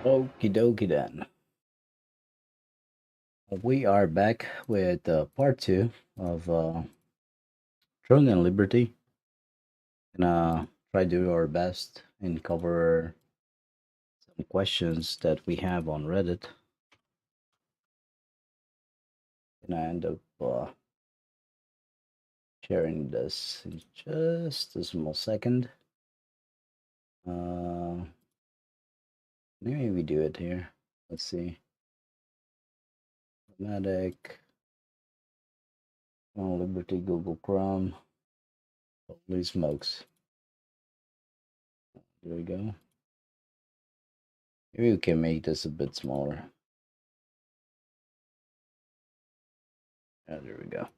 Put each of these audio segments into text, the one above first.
Okie dokie then. We are back with part two of Throne and Liberty. Gonna try to do our best and cover some questions that we have on Reddit. Gonna end up sharing this in just a small second. Maybe we do it here. Let's see. Automatic. Oh, Liberty, Google Chrome. Holy smokes. There we go. Maybe we can make this a bit smaller. Yeah, there we go.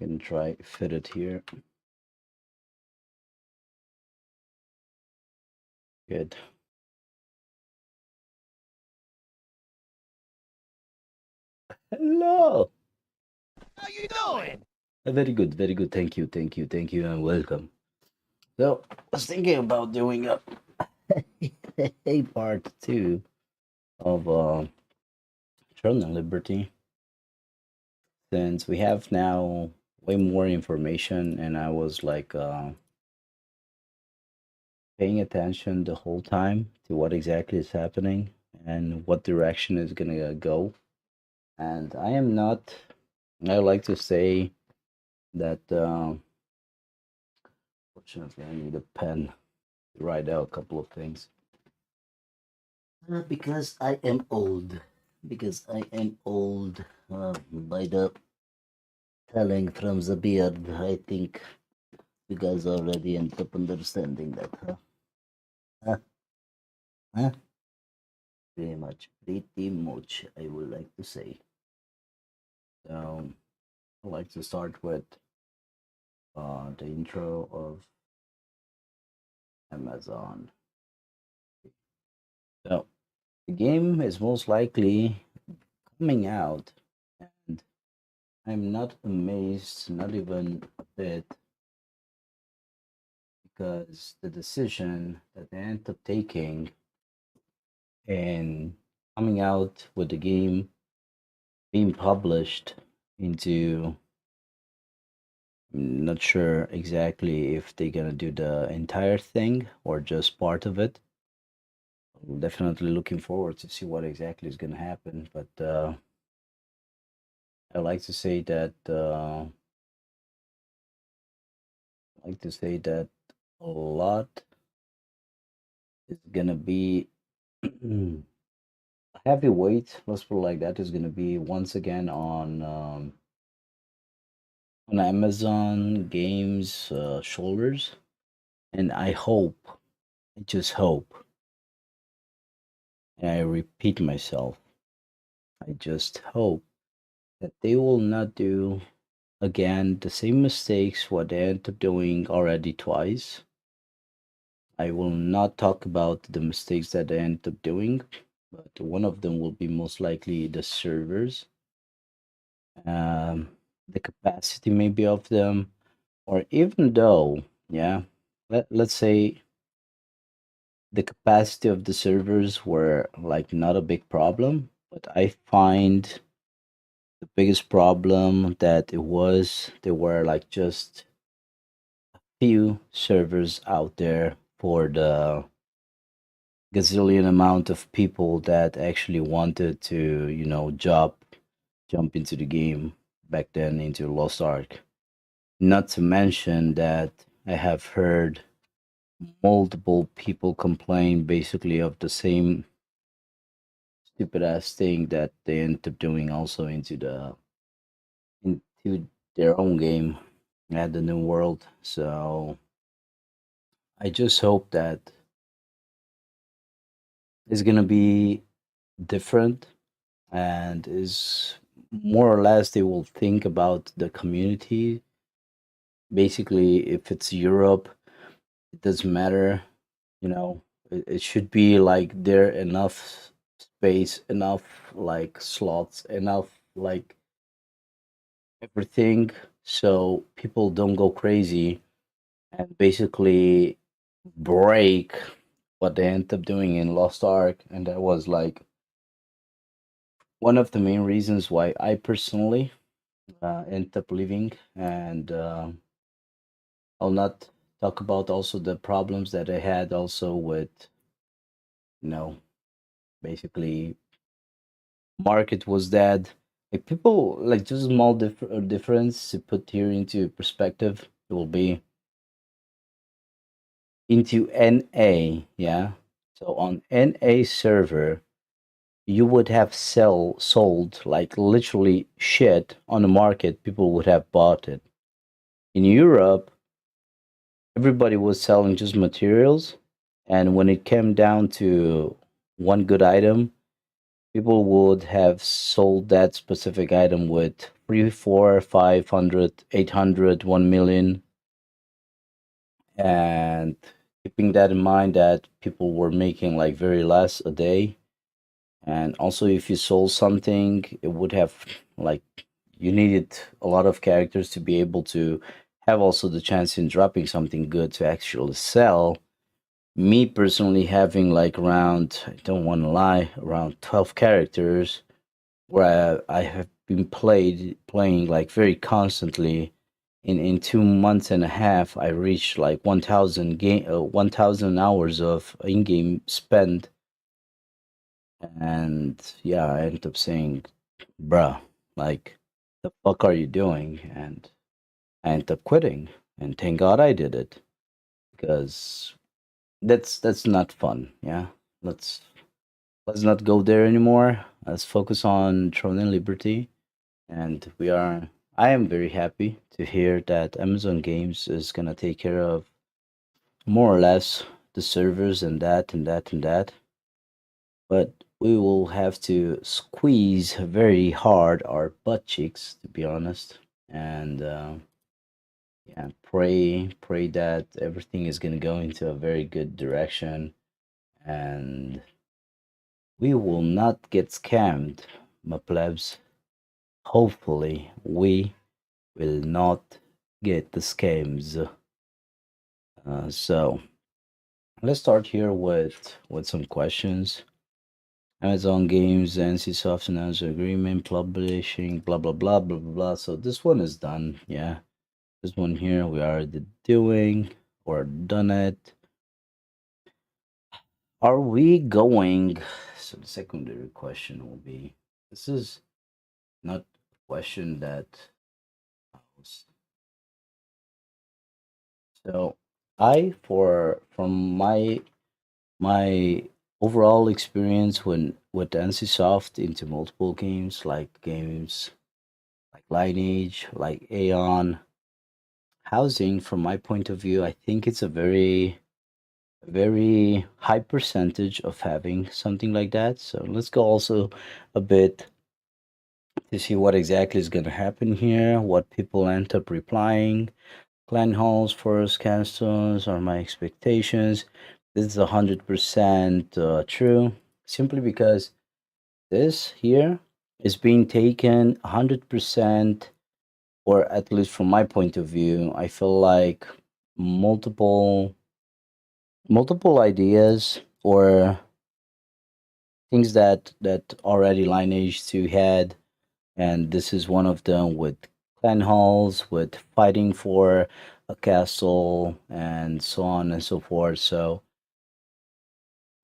Gonna try fit it here. Good. Hello. How you doing? Very good, very good. Thank you, thank you, thank you, and welcome. So, I was thinking about doing a part two of Throne and Liberty, since we have now way more information, and I was like paying attention the whole time to what exactly is happening and what direction is gonna go. And I am not. I like to say that. Fortunately, I need a pen to write out a couple of things. Because I am old. Because I am old. By the telling from the beard, I think you guys already end up understanding that, huh? Huh? Huh? Pretty much. Pretty much, I would like to say. So, I'd like to start with the intro of Amazon. So, the game is most likely coming out, and I'm not amazed, not even a bit, because the decision that they end up taking and coming out with the game being published into, I'm not sure exactly if they're gonna do the entire thing or just part of it. I'm definitely looking forward to see what exactly is gonna happen, but I like to say that a lot is gonna be heavyweight, let's put it like that, is gonna be once again on Amazon Games shoulders, and I hope, I just hope, and I repeat myself, I just hope that they will not do again the same mistakes what they ended up doing already twice. I will not talk about the mistakes that they ended up doing, but one of them will be most likely the servers, um, the capacity maybe of them, or even though, yeah, let's say the capacity of the servers were like not a big problem, but I find the biggest problem that there were like just few servers out there for the gazillion amount of people that actually wanted to, jump into the game back then into Lost Ark. Not to mention that I have heard multiple people complain basically of the same stupid ass thing that they end up doing also into their own game at the new world. So I just hope that it's gonna be different and is more or less they will think about the community. Basically, if it's Europe, it doesn't matter. You know, it should be like there enough space, enough like slots, enough like everything, so people don't go crazy and basically break what they end up doing in Lost Ark. And that was like one of the main reasons why I personally ended up leaving. And I'll not talk about also the problems that I had also with, you know, basically market was dead. Like people, like just small difference to put here into perspective, it will be into NA, yeah. So on NA server, you would have sold like literally shit on the market. People would have bought it. In Europe, everybody was selling just materials, and when it came down to one good item, people would have sold that specific item with 3, 4, 500, 800, 1 million, and keeping that in mind that people were making like very less a day. And also, if you sold something, it would have like you needed a lot of characters to be able to have also the chance in dropping something good to actually sell. Me personally, having like around, I don't want to lie, around 12 characters, where I have been playing like very constantly. In 2 months and a half, I reached like 1,000 hours of in-game spent. And yeah, I ended up saying, bruh, like, the fuck are you doing? And I ended up quitting. And thank God I did it. Because that's not fun, yeah. Let's let's not go there anymore. Let's focus on Throne and Liberty. And I am very happy to hear that Amazon Games is gonna take care of more or less the servers and that and that and that. But we will have to squeeze very hard our butt cheeks, to be honest, and yeah, pray that everything is going to go into a very good direction, and we will not get scammed, my plebs. Hopefully, we will not get the scams. So let's start here with some questions. Amazon Games, NCSoft announced agreement, publishing, blah blah blah blah blah blah. So this one is done. Yeah, this one here we already doing or done it. Are we going? So the secondary question will be: this is not a question that. So I for from my overall experience when with NCSoft into multiple games like Lineage, like Aeon. Housing, from my point of view, I think it's a very high percentage of having something like that. So let's go also a bit to see what exactly is going to happen here, what people end up replying. Clan halls, forest castles are my expectations. This is 100% true, simply because this here is being taken 100%, or at least from my point of view, I feel like multiple multiple ideas or things that already Lineage 2 had, and this is one of them with clan halls, with fighting for a castle, and so on and so forth. So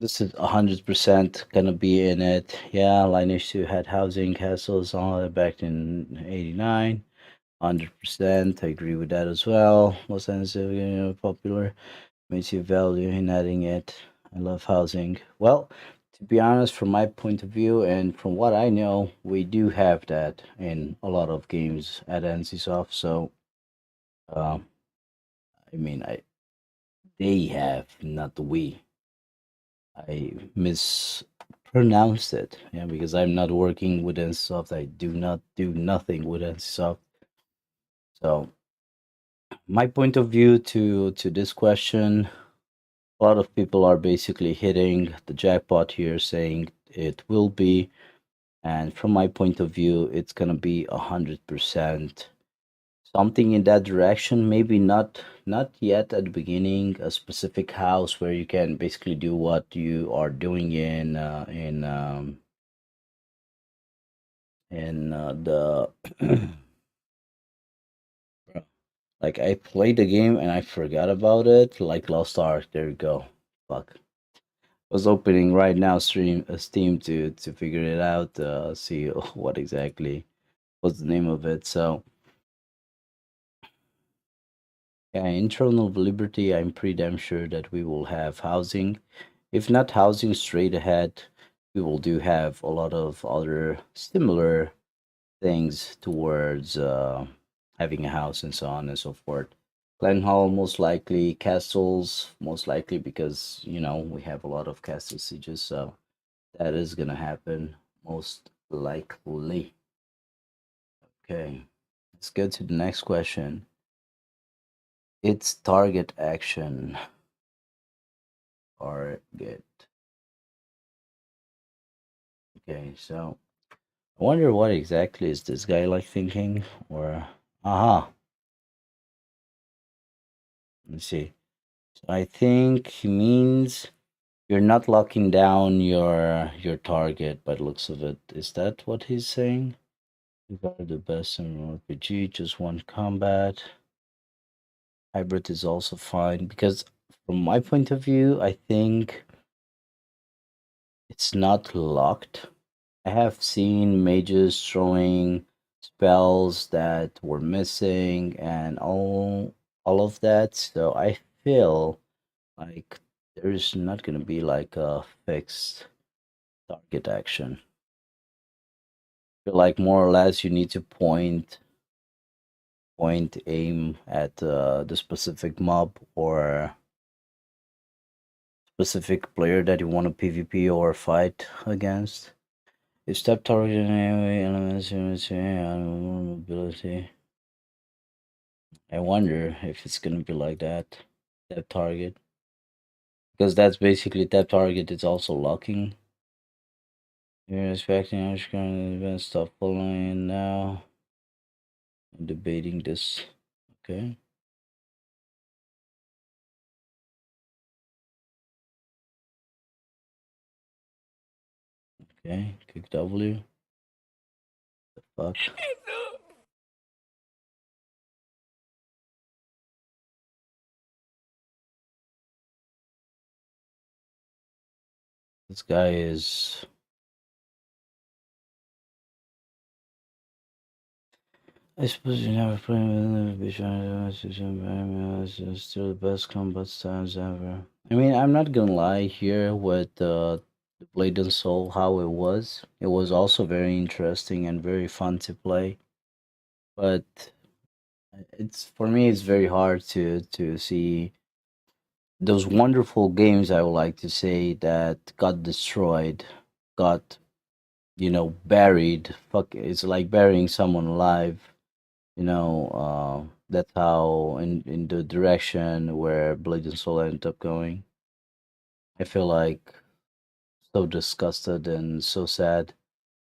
this is 100% gonna be in it. Yeah, Lineage 2 had housing castles all back in '89. 100%. I agree with that as well. Most sensitive, popular. Makes you value in adding it. I love housing. Well, to be honest, from my point of view and from what I know, we do have that in a lot of games at NCSoft. So, um, I mean, they have, not we. I mispronounced it. Yeah, because I'm not working with NCSoft. I do not do nothing with NCSoft. So my point of view to this question, a lot of people are basically hitting the jackpot here, saying it will be, and from my point of view, it's gonna be 100% something in that direction. Maybe not yet at the beginning, a specific house where you can basically do what you are doing in the like I played the game and I forgot about it, like Lost Ark. There you go. Fuck. Was opening right now Steam to figure it out, see what exactly was the name of it. So yeah, internal liberty. I'm pretty damn sure that we will have housing. If not housing straight ahead, we will do have a lot of other similar things towards having a house and so on and so forth. Clan Hall most likely, castles most likely because we have a lot of castle sieges, so that is gonna happen most likely. Okay, let's go to the next question. It's target action. Target. Okay, so I wonder what exactly is this guy like thinking, or aha, let's see. So I think he means you're not locking down your target by the looks of it. Is that what he's saying? You are the best in RPG, just one combat. Hybrid is also fine because from my point of view, I think it's not locked. I have seen mages throwing spells that were missing and all of that. So I feel like there's not gonna be like a fixed target action. I feel like more or less you need to aim at the specific mob or specific player that you want to PvP or fight against. You step target enemy elements mobility. I wonder if it's gonna be like that. Step target. Because that's basically tap target is also locking. You're expecting Irish current event stop following now. I'm debating this. Okay. Okay. Click W. The fuck. This guy is. I suppose you never play with the still the best combat styles ever. I mean, I'm not gonna lie here with the Blade and Soul how it was. It was also very interesting and very fun to play. But it's for me it's very hard to see those wonderful games I would like to say that got destroyed, got buried. Fuck, it's like burying someone alive. That's how in the direction where Blade and Soul ended up going. I feel like so disgusted and so sad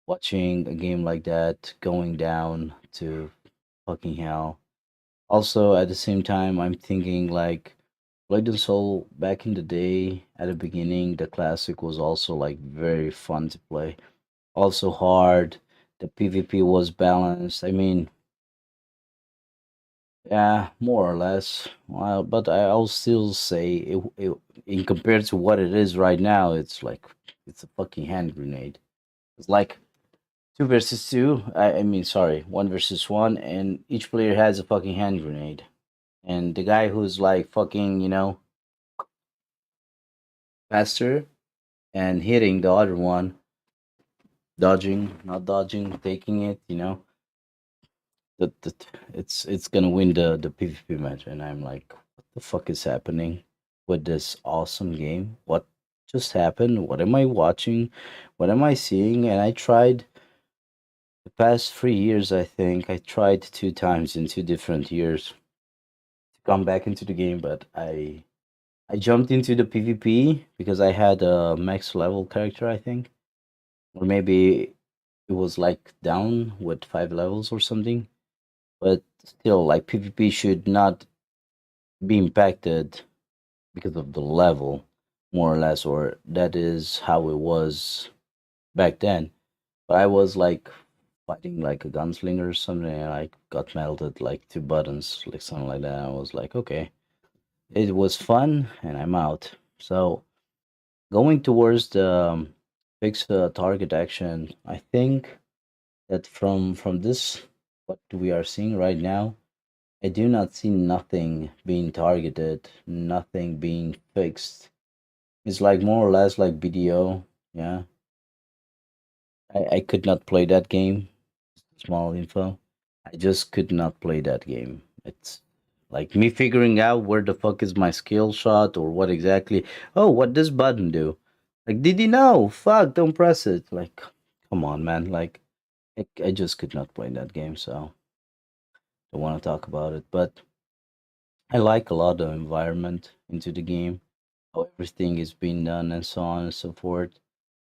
watching a game like that going down to fucking hell. Also, at the same time, I'm thinking like Blade and Soul back in the day, at the beginning, the classic was also like very fun to play. Also hard. The PvP was balanced. I mean, yeah, more or less. Well, but I'll still say in compared to what it is right now, it's a fucking hand grenade. It's like two versus two. I mean, sorry, one versus one, and each player has a fucking hand grenade. And the guy who's like fucking, faster and hitting the other one, dodging, not dodging, taking it, that it's gonna win the PvP match. And I'm like, what the fuck is happening with this awesome game? What? just happened? What am I watching? What am I seeing? And I tried the past 3 years, I think. I tried two times in two different years to come back into the game, but I jumped into the PvP because I had a max level character, I think. Or maybe it was like down with 5 levels or something. But still, like PvP should not be impacted because of the level, more or less, or that is how it was back then. But I was like fighting like a gunslinger or something, and I got melted like two buttons, like something like that. I was like, okay, it was fun, and I'm out. So going towards the fixed target action, I think that from this what we are seeing right now, I do not see nothing being targeted, nothing being fixed. It's like more or less like BDO. Yeah, I could not play that game. Small info. I just could not play that game. It's like me figuring out where the fuck is my skill shot or what exactly. Oh, what does button do? Like, did you know? Fuck, don't press it. Like, come on, man. Like, I just could not play that game, so don't want to talk about it. But I like a lot of environment into the game, how everything is being done, and so on and so forth.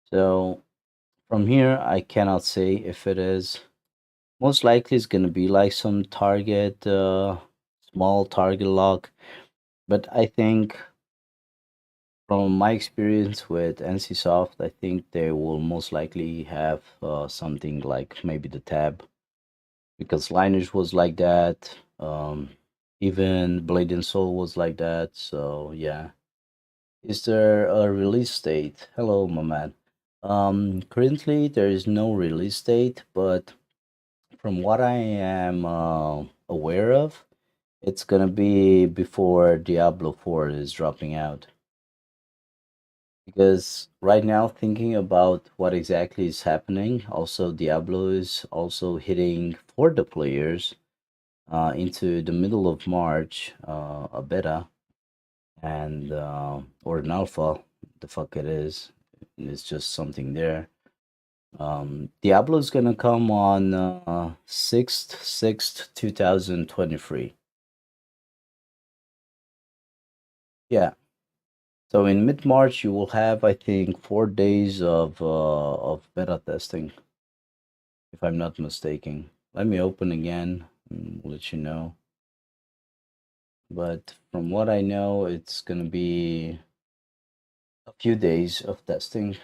So from here, I cannot say if it is. Most likely, it's gonna be like some target, small target lock. But I think from my experience with NCSoft, I think they will most likely have something like maybe the tab because Lineage was like that. Even Blade and Soul was like that. So yeah. Is there a release date? Hello, my man. Currently there is no release date, but from what I am aware of, it's gonna be before Diablo 4 is dropping out. Because right now, thinking about what exactly is happening, also Diablo is also hitting for the players into the middle of March, a beta and or an alpha, the fuck it is. It's just something there. Diablo is gonna come on 6th 2023. Yeah. So in mid March you will have I think 4 days of beta testing, if I'm not mistaken. Let me open again and let you know. But from what I know, it's gonna be a few days of testing.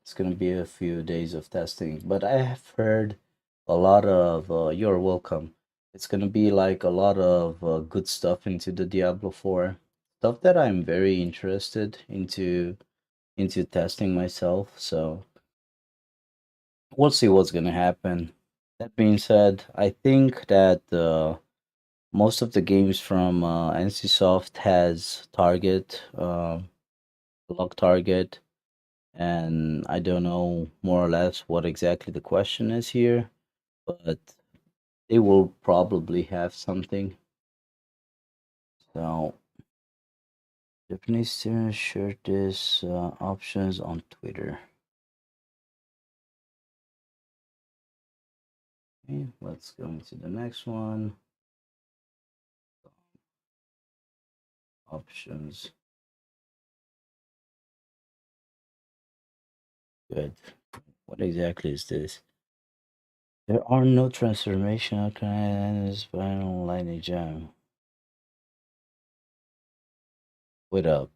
It's gonna be a few days of testing, but I have heard a lot of. You're welcome. It's gonna be like a lot of good stuff into the Diablo 4 stuff that I'm very interested into testing myself. So we'll see what's gonna happen. That being said, I think that most of the games from NCSoft has target, lock target, and I don't know more or less what exactly the question is here, but they will probably have something. So Japanese students share this options on Twitter. Okay, let's go into the next one. Options. Good. What exactly is this? There are no transformational kinds final lightning jam. Wait up.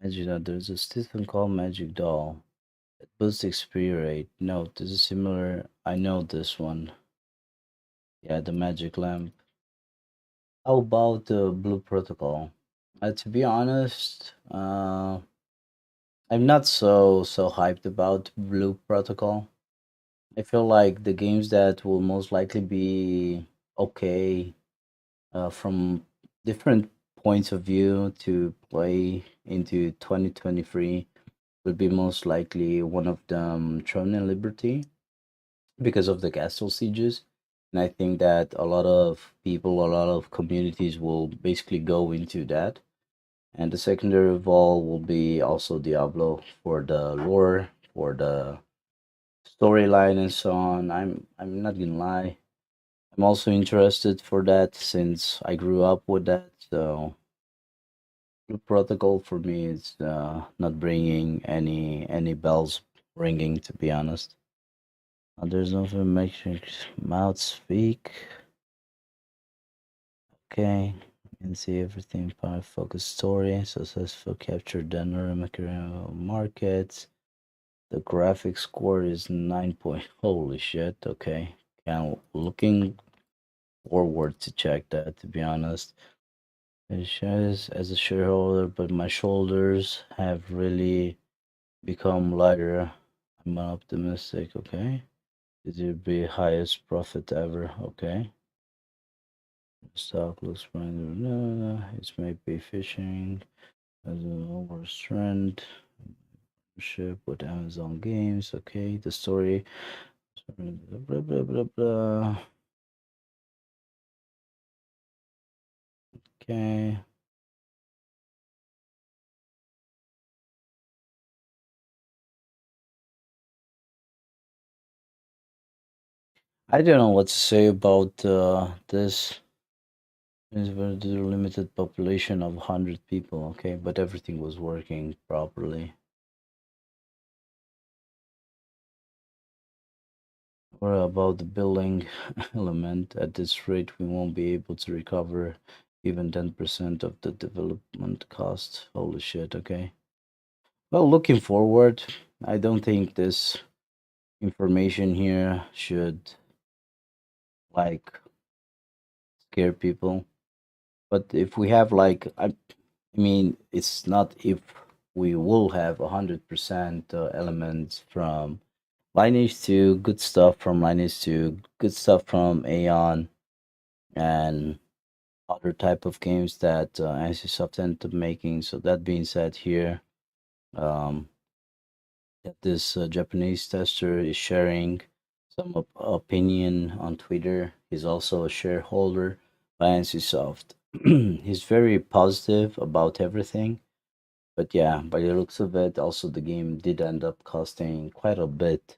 Magic Doll. There's a system called Magic Doll. It boosts XP rate. No, this is similar. I know this one. Yeah, the magic lamp. How about the blue protocol? To be honest, I'm not so hyped about blue protocol. I feel like the games that will most likely be okay from different points of view to play into 2023 would be most likely one of them Throne and Liberty because of the castle sieges. And I think that a lot of people, a lot of communities will basically go into that. And the secondary of all will be also Diablo for the lore, for the storyline and so on. I'm not gonna lie. I'm also interested for that since I grew up with that. So the protocol for me is not bringing any bells ringing, to be honest. There's nothing makes mouth speak. Okay, you can see everything. Power focus story, successful capture dynamic markets. The graphics score is 9 point. Holy shit. Okay, kind looking forward to check that. To be honest, it shows as a shareholder, but my shoulders have really become lighter. I'm optimistic. Okay, this will be highest profit ever. Okay. Stock looks brand new. It's maybe fishing as an over trend. Ship with Amazon Games. Okay, the story. Blah blah blah blah. Okay. I don't know what to say about this. It's very limited population of 100 people. Okay, but everything was working properly. What about the billing element? At this rate, we won't be able to recover even 10% of the development cost. Holy shit, okay. Well, looking forward, I don't think this information here should like scare people. But if we have like, I mean, it's not if we will have 100% elements from Lineage to good stuff from Lineage to good stuff from Aeon and other type of games that NCSoft ended up making. So that being said, here um, that this Japanese tester is sharing some opinion on Twitter. He's also a shareholder by NCSoft. He's very positive about everything. But yeah, by the looks of it, also the game did end up costing quite a bit.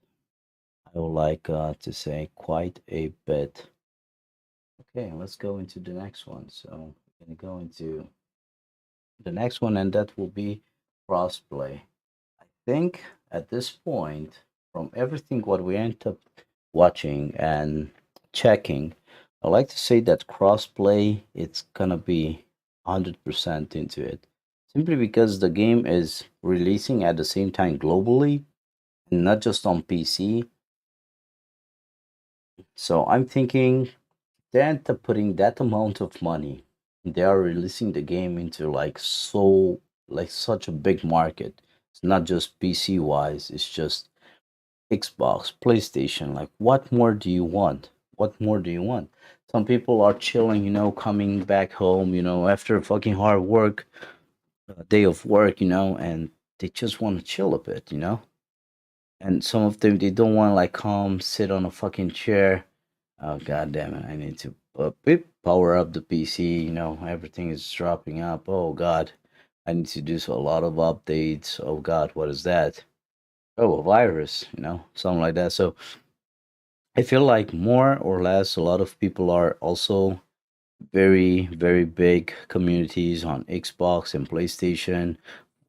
I would like to say quite a bit. Okay, let's go into the next one. So we're gonna go into the next one, and that will be crossplay. I think at this point, from everything what we end up watching and checking, I like to say that crossplay it's gonna be 100% into it. Simply because the game is releasing at the same time globally, and not just on PC. So I'm thinking they end up putting that amount of money. They are releasing the game into like such a big market. It's not just PC wise, it's just Xbox, PlayStation. Like what more do you want? What more do you want? Some people are chilling, coming back home, after fucking hard work, a day of work, and they just want to chill a bit. And some of them they don't want to like come sit on a fucking chair. Oh god damn it! I need to power up the PC. Everything is dropping up. Oh god, I need to do a lot of updates. Oh god, what is that? Oh, a virus. Something like that. So I feel like more or less a lot of people are also very very big communities on Xbox and PlayStation,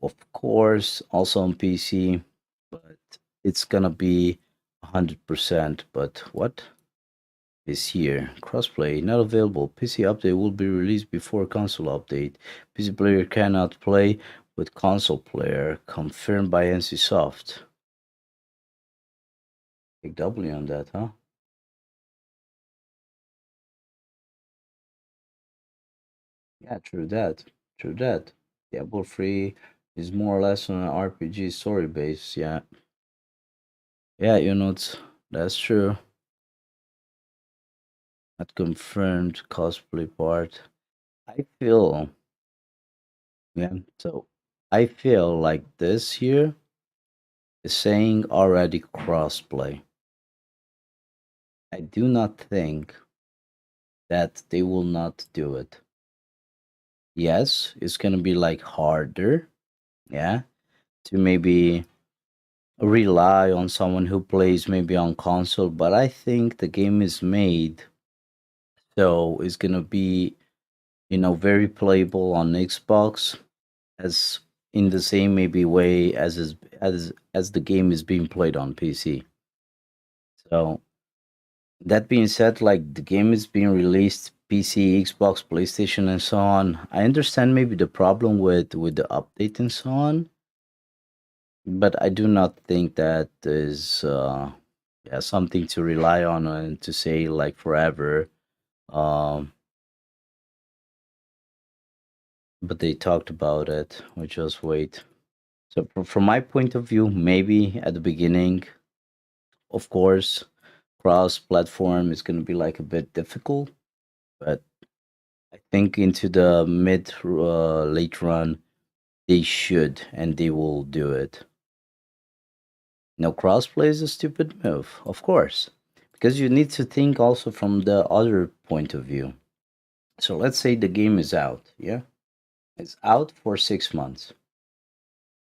of course, also on PC, but it's gonna be 100%. But what? Is here. Crossplay not available. PC update will be released before console update. PC player cannot play with console player. Confirmed by NCSoft. Big W on that, huh? Yeah, true that. True that. Diablo 3 is more or less on an RPG story base. Yeah. Yeah, that's true. Not confirmed cosplay part. I feel, yeah. So I feel like this here is saying already crossplay. I do not think that they will not do it. Yes, it's gonna be like harder, yeah, to maybe rely on someone who plays maybe on console, but I think the game is made so it's gonna be, very playable on Xbox as in the same maybe way as the game is being played on PC. So that being said, like the game is being released PC, Xbox, PlayStation, and so on. I understand maybe the problem with the update and so on, but I do not think that is yeah, something to rely on and to say like forever. Um, but they talked about it. We just wait. So from my point of view, maybe at the beginning, of course, cross-platform is going to be like a bit difficult, but I think into the mid late run, they should and they will do it. Now, crossplay is a stupid move, of course, because you need to think also from the other point of view. So let's say the game is out, yeah? It's out for 6 months.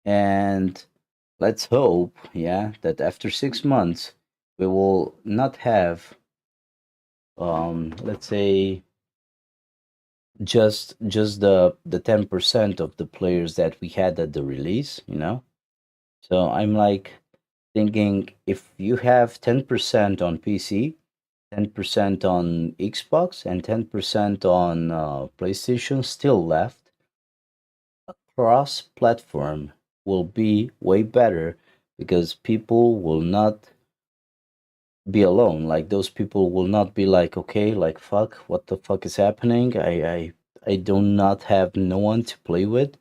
And let's hope, yeah, that after 6 months, we will not have, let's say, just the 10% of the players that we had at the release. So I'm like thinking if you have 10% on PC, 10% on Xbox, and 10% on PlayStation still left, cross platform will be way better because people will not be alone. Like those people will not be like, okay, like fuck, what the fuck is happening? I do not have no one to play with.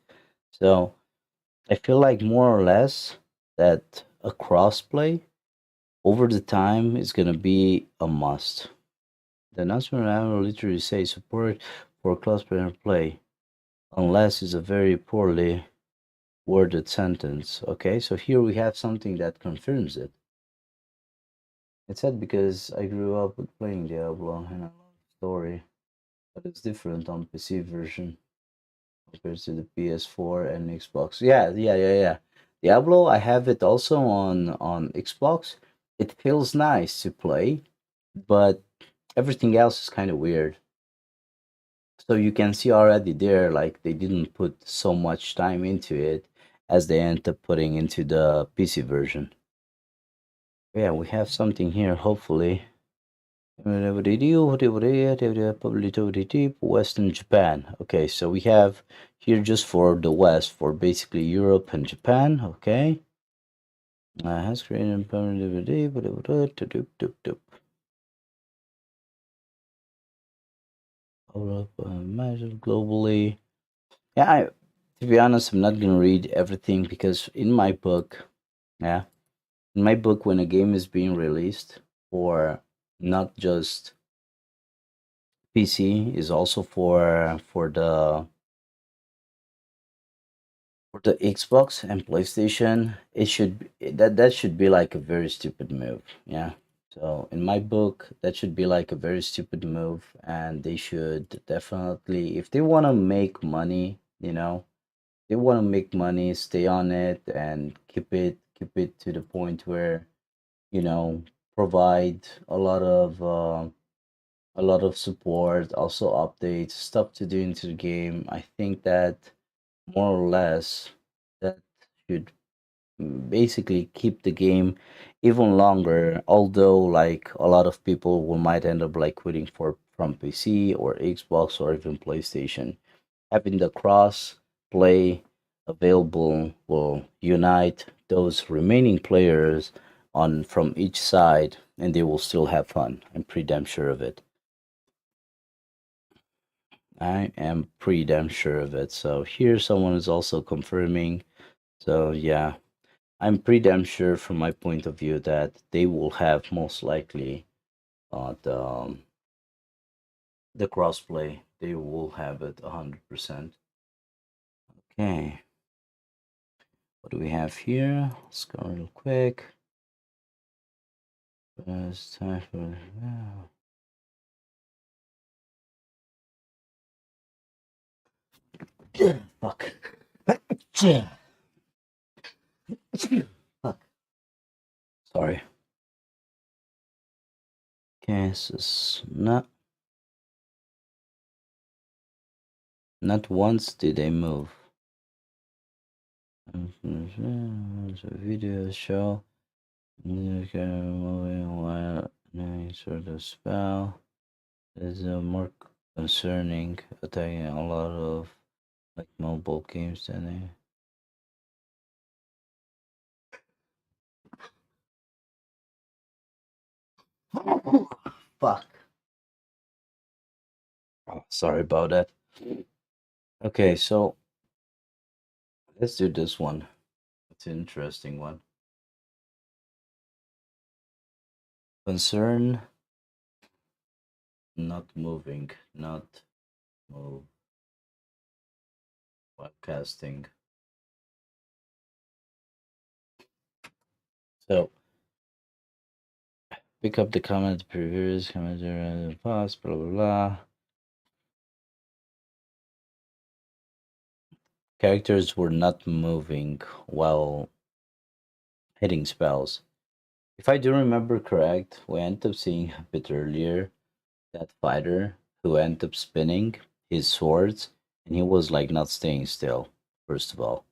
So I feel like more or less that a crossplay over the time is gonna be a must. The announcement I will literally say support for crossplayer play, unless it's a very poorly worded sentence. Okay, so here we have something that confirms it. It said because I grew up with playing Diablo and I love the story, but it's different on PC version compared to the PS4 and Xbox. Yeah, yeah, yeah, yeah. Diablo, I have it also on Xbox. It feels nice to play, but everything else is kind of weird. So you can see already there, like they didn't put so much time into it as they end up putting into the PC version. Yeah, we have something here, hopefully. Western Japan. Okay, so we have here just for the West, for basically Europe and Japan. Okay. Has created permanent globally. Yeah, to be honest, I'm not gonna read everything because in my book, yeah, in my book, when a game is being released for not just PC, is also for the Xbox and PlayStation, that should be like a very stupid move. Yeah. So in my book, that should be like a very stupid move, and they should definitely, if they want to make money, they want to make money, stay on it, and keep it to the point where you know provide a lot of support, also updates, stuff to do into the game. I think that more or less that should basically keep the game even longer, although like a lot of people will might end up like quitting for from PC or Xbox or even PlayStation. Having the cross play available will unite those remaining players on from each side and they will still have fun. I'm pretty damn sure of it. I am pretty damn sure of it. So here someone is also confirming. So yeah, I'm pretty damn sure from my point of view that they will have most likely the crossplay. They will have it 100%. Okay, what do we have here? Let's go real quick. It's time for now. Fuck. Fuck. Sorry. Kansas. Not once did they move. It's a video show. Moving while doing sort of spell. Is more concerning, attacking a lot of like mobile games than they. Fuck. Oh, sorry about that. Okay, so let's do this one. It's an interesting one. Concern not moving, not move webcasting. So pick up the comment previous comment in the past, blah blah blah. Characters were not moving while hitting spells. If I do remember correct, we ended up seeing a bit earlier that fighter who ended up spinning his swords and he was like not staying still, first of all.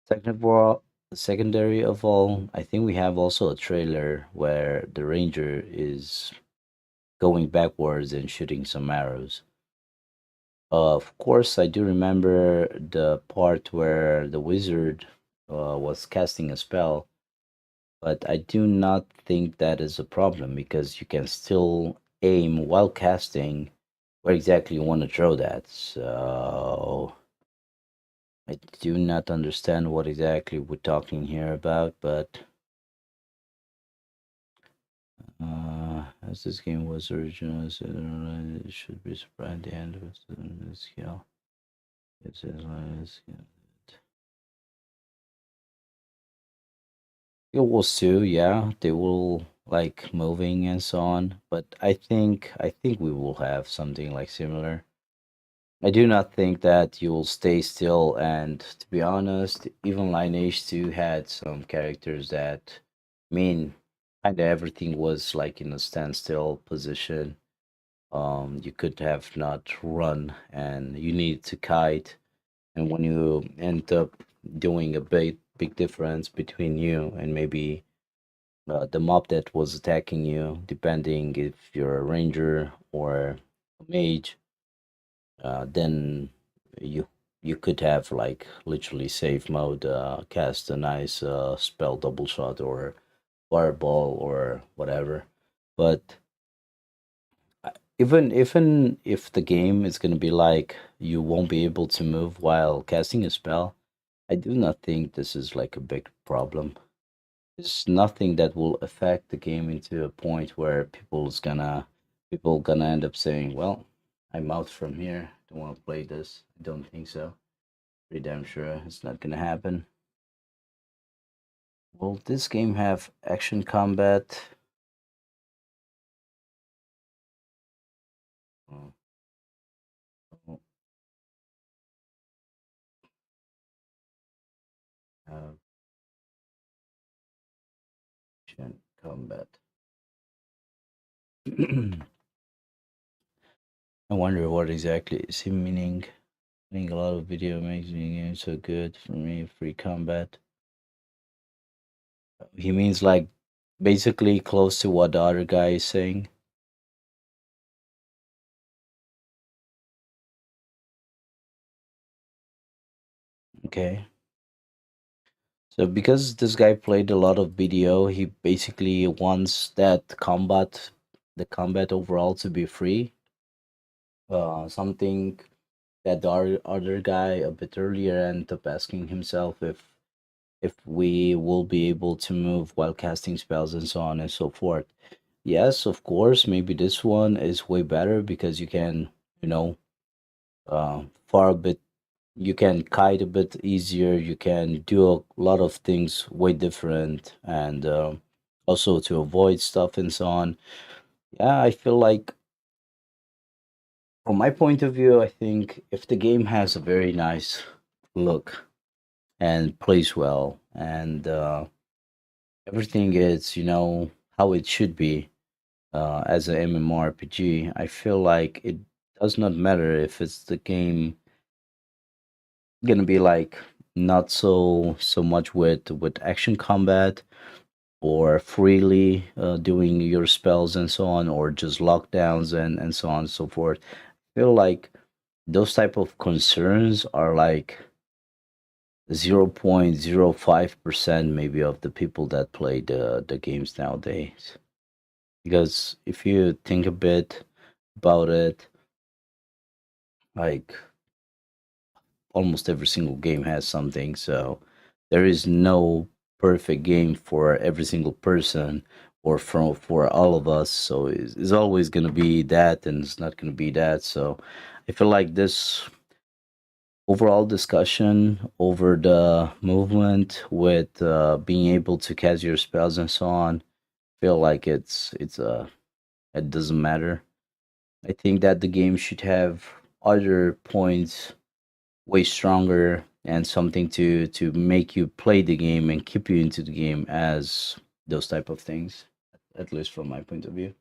Second of all, secondary of all, I think we have also a trailer where the ranger is going backwards and shooting some arrows. Of course, I do remember the part where the wizard was casting a spell, but I do not think that is a problem because you can still aim while casting where exactly you want to throw that. So I do not understand what exactly we're talking here about, but as this game was original, so it should be surprised at the end of the skill. It says it was too, yeah. They will like moving and so on, but I think we will have something like similar. I do not think that you will stay still. And to be honest, even Lineage 2 had some characters that mean kind of everything was like in a standstill position. You could have not run and you need to kite. And when you end up doing a big difference between you and maybe the mob that was attacking you, depending if you're a ranger or a mage, then you you could have like literally save mode, cast a nice spell double shot or fireball or whatever. But even if the game is gonna be like you won't be able to move while casting a spell, I do not think this is like a big problem. It's nothing that will affect the game into a point where people gonna end up saying, "Well, I'm out from here. Don't want to play this." I don't think so. Pretty damn sure it's not gonna happen. Will this game have action combat? Oh, oh, action combat. I wonder what exactly is he meaning. I think a lot of video makes the game so good for me. Free combat. He means like basically close to what the other guy is saying. Okay. So because this guy played a lot of BDO, he basically wants the combat overall to be free. Something that the other guy a bit earlier ended up asking himself if we will be able to move while casting spells and so on and so forth. Yes, of course, maybe this one is way better because you can, you know, far a bit you can kite a bit easier, you can do a lot of things way different, and also to avoid stuff and so on. Yeah, I feel like from my point of view, I think if the game has a very nice look and plays well and everything is, how it should be as a MMORPG, I feel like it does not matter if it's the game gonna be like not so much with action combat or freely doing your spells and so on, or just lockdowns and so on and so forth. I feel like those type of concerns are like 0.05% maybe of the people that play the games nowadays. Because if you think a bit about it, like almost every single game has something, so there is no perfect game for every single person or for all of us. So it's always gonna be that, and it's not gonna be that. So I feel like this overall discussion over the movement with being able to cast your spells and so on, feel like it doesn't matter. I think that the game should have other points way stronger and something to make you play the game and keep you into the game as those type of things, at least from my point of view.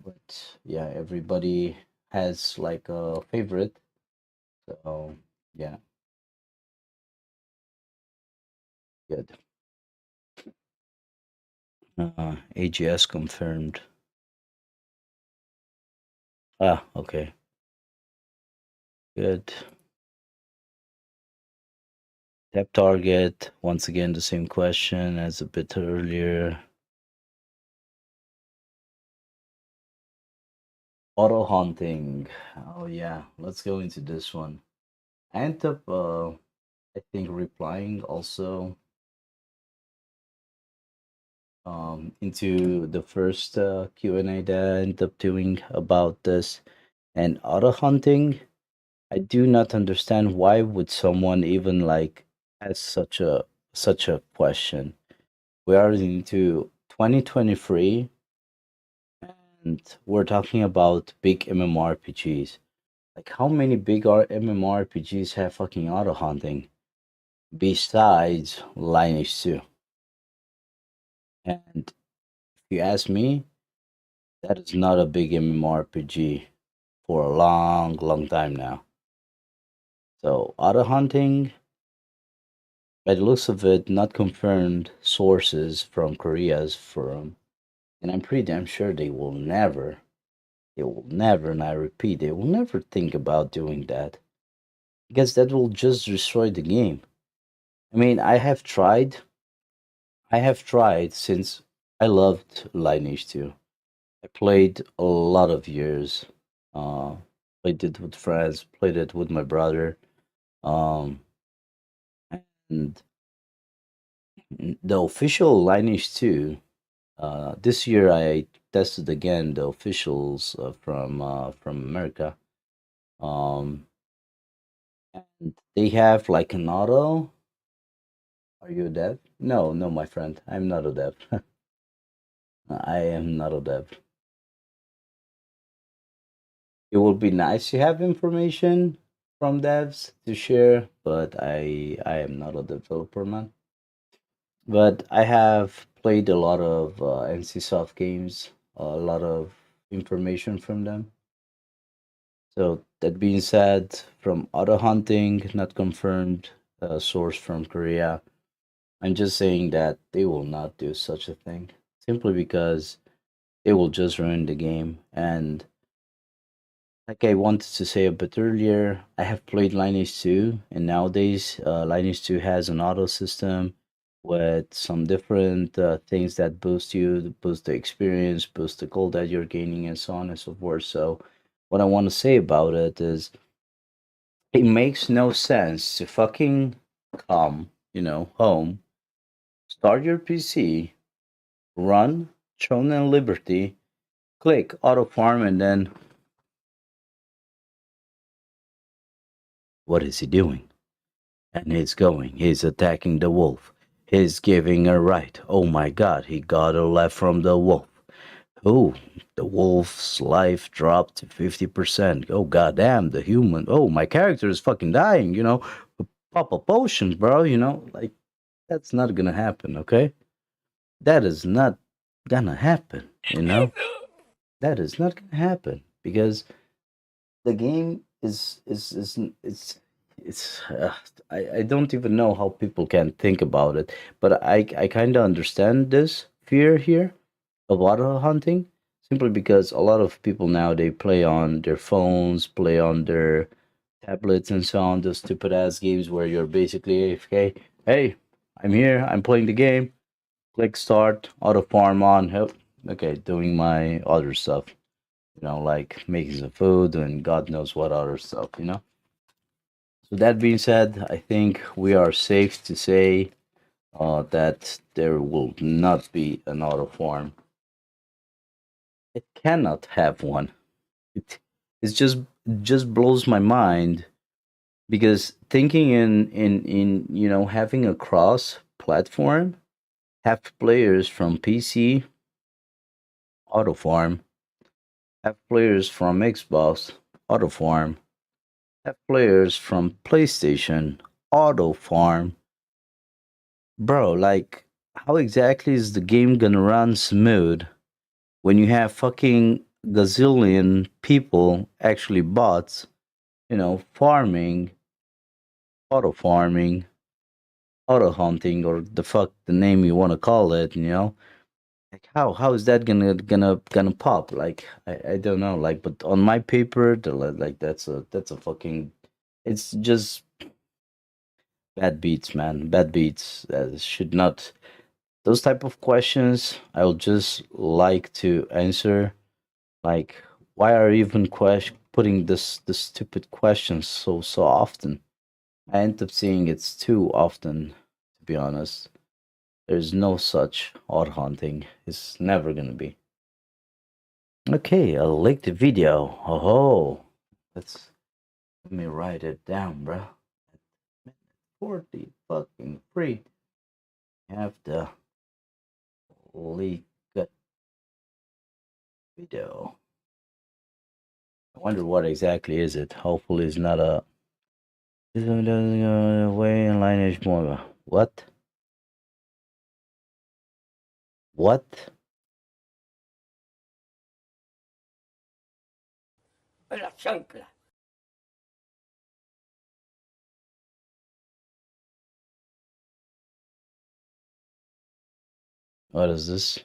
But yeah, everybody has like a favorite. So yeah, good. AGS confirmed. Ah, okay, good. Tap target. Once again, the same question as a bit earlier. Auto hunting. Oh yeah, let's go into this one. I end up, I think, replying also into the first Q&A that I ended up doing about this. And auto hunting, I do not understand why would someone even like ask such a question. We are into 2023 and we're talking about big MMORPGs. Like how many big MMORPGs have fucking auto hunting besides Lineage 2? And if you ask me, that is not a big MMORPG for a long, long time now. So auto hunting, by the looks of it, not confirmed sources from Korea's firm, and I'm pretty damn sure they will never, and I repeat, they will never think about doing that because that will just destroy the game. I mean, I have tried since I loved Lineage 2. I played a lot of years. Uh, played it with friends, played it with my brother. Um, and the official Lineage 2, this year I tested again the officials from America. Um, and they have like an auto. Are you a dev? No, no, my friend. I'm not a dev. I am not a dev. It would be nice to have information from devs to share, but I am not a developer, man. But I have played a lot of NCSoft games, a lot of information from them. So that being said, from auto hunting, not confirmed, source from Korea, I'm just saying that they will not do such a thing simply because it will just ruin the game. And like I wanted to say a bit earlier, I have played Lineage 2, and nowadays Lineage 2 has an auto system with some different things that boost the experience, boost the gold that you're gaining, and so on and so forth. So, what I want to say about it is, it makes no sense to fucking come, home, start your PC, run Throne and Liberty, click auto farm, and then what is he doing? And he's attacking the wolf. He's giving her right. Oh my god, he got her life from the wolf. Oh, the wolf's life dropped to 50%. Oh goddamn, the human. Oh, my character is fucking dying, Pop a potion, bro, like that's not gonna happen, okay? That is not gonna happen. That is not gonna happen because the game is I don't even know how people can think about it, but I kind of understand this fear here of auto hunting simply because a lot of people now they play on their phones, play on their tablets and so on, those stupid ass games where you're basically AFK. Hey, I'm here, I'm playing the game. Click start, auto farm on. Help. Okay, doing my other stuff. Like making some food and God knows what other stuff. So that being said, I think we are safe to say that there will not be an auto farm. It cannot have one. It it's just blows my mind because thinking in having a cross platform, have players from PC auto farm, have players from Xbox auto farm, have players from PlayStation auto farm. Bro, like how exactly is the game gonna run smooth when you have fucking gazillion people, actually bots, farming, auto farming, auto hunting, or the fuck the name you want to call it. Like how is that gonna pop? Like I don't know. Like, but on my paper, like that's a fucking. It's just bad beats, man. Bad beats. Should not. Those type of questions, I would just like to answer. Like, why are you even putting this stupid questions so often? I end up seeing it's too often, to be honest. There's no such odd hunting. It's never gonna be. Okay, I like the video. Oh, let me write it down, bro. 40 fucking free. Have the leak video. I wonder what exactly is it. Hopefully, it's not a. This one doesn't go away in lineage Moba. What? What? La chancla. What is this?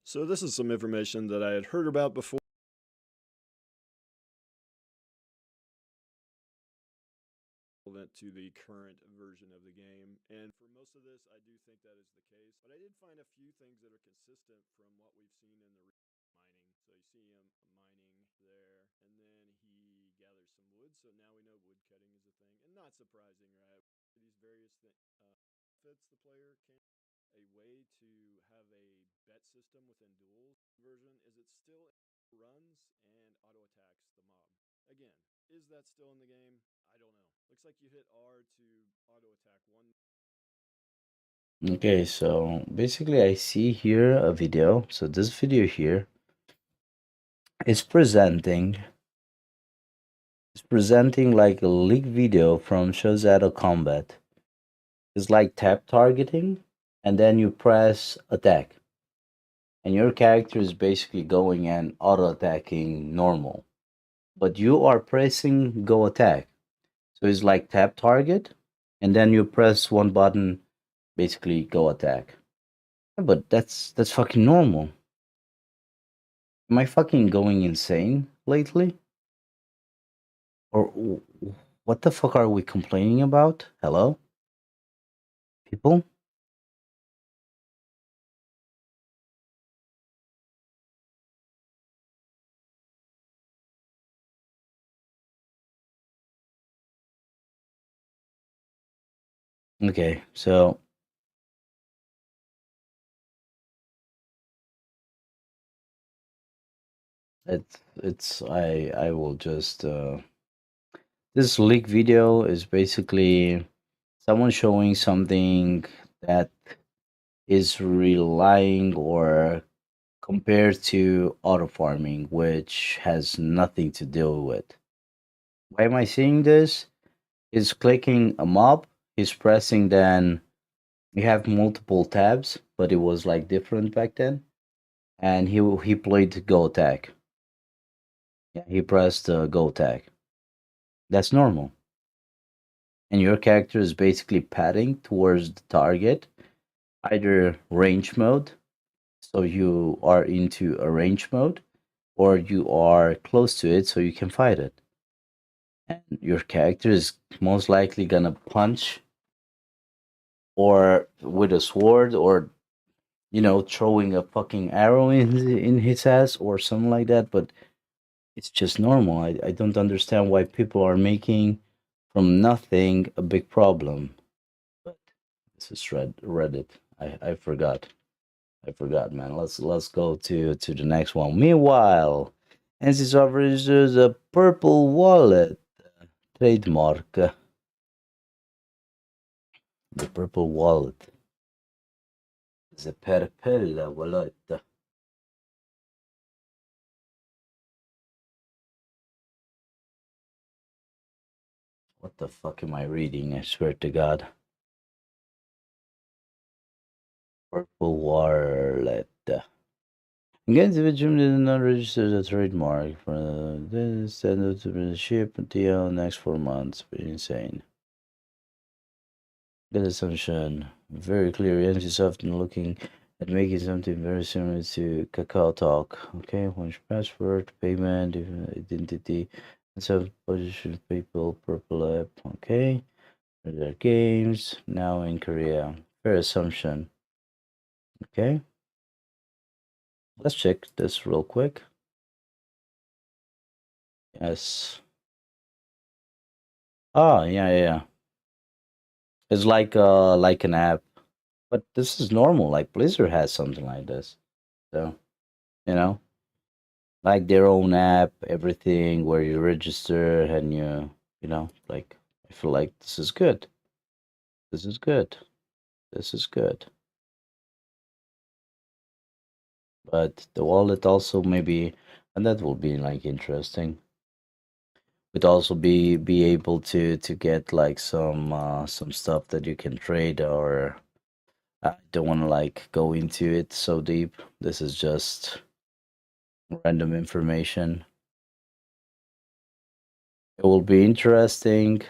So this is some information that I had heard about before. Relevant to the current version of the game, and for most of this, I do think that is the case. But I did find a few things that are consistent from what we've seen in the mining. So you see him mining there, and then he gathers some wood. So now we know wood cutting is a thing, and not surprising, right? These various fits the player can a way to have a bet system within duels version is it still runs and auto attacks the mob. Again, is that still in the game? I don't know. Looks like you hit R to auto attack one. Okay, so basically, I see here a video. So this video here is presenting like a leak video from Shozado Combat. It's like tap targeting, and then you press attack, and your character is basically going and auto attacking normal, but you are pressing go attack. So it's like tap target, and then you press one button, basically go attack. But that's fucking normal. Am I fucking going insane lately? Or what the fuck are we complaining about? Hello? People? Okay, so I will just this leak video is basically someone showing something that is relying or compared to auto farming, which has nothing to do with. Why am I seeing this? He's clicking a mob, he's pressing, then you have multiple tabs, but it was like different back then. And he played go attack. Yeah, he pressed go attack. That's normal. And your character is basically padding towards the target, either range mode, so you are into a range mode, or you are close to it so you can fight it. And your character is most likely gonna punch or with a sword or throwing a fucking arrow in his ass or something like that, but it's just normal. I don't understand why people are making from nothing a big problem. But this is Reddit. I forgot. I forgot, man. Let's go to the next one. Meanwhile, NC offers a purple wallet trademark. The purple wallet. The purple wallet. What the fuck am I reading? I swear to God. Purple wallet. Against the victim did not register the trademark for this send to the ship until next 4 months. Pretty insane. Good assumption. Very clear. Yancy is often looking at making something very similar to Kakao Talk. Okay, once password, payment, identity, and self position people, purple app. Okay, their games now in Korea. Fair assumption. Okay, let's check this real quick. Yes. Oh, yeah. It's like an app, but this is normal. Like Blizzard has something like this, so you know, like their own app, everything where you register and like I feel like this is good. This is good. This is good. But the wallet also maybe, and that will be like interesting. Would also be able to get like some stuff that you can trade or I don't want to like go into it so deep. This is just random information. It will be interesting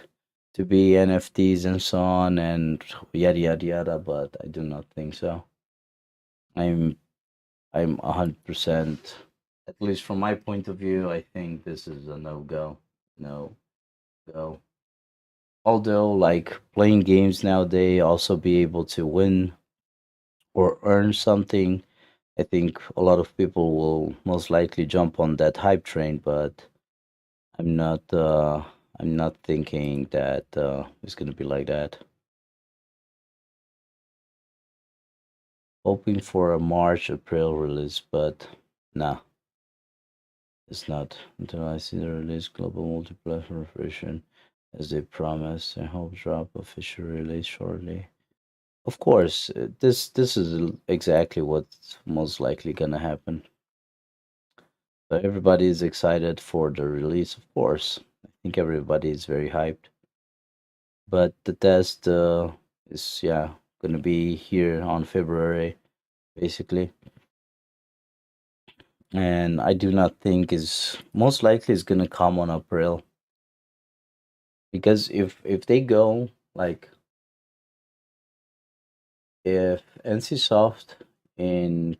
to be NFTs and so on and yada yada yada, but I do not think so. I'm I'm 100%, at least from my point of view, I think this is a no go. No go. Although like playing games nowadays also be able to win or earn something, I think a lot of people will most likely jump on that hype train, but I'm not uh I'm not thinking that it's gonna be like that. Hoping for a March April release, but nah, it's not until I see the release global multi-platform version as they promised. I hope drop official release shortly. Of course, this is exactly what's most likely gonna happen. But everybody is excited for the release, of course. I think everybody is very hyped. But the test is gonna be here on February, basically. And I do not think is most likely is gonna come on April. Because if they go like if NCSoft in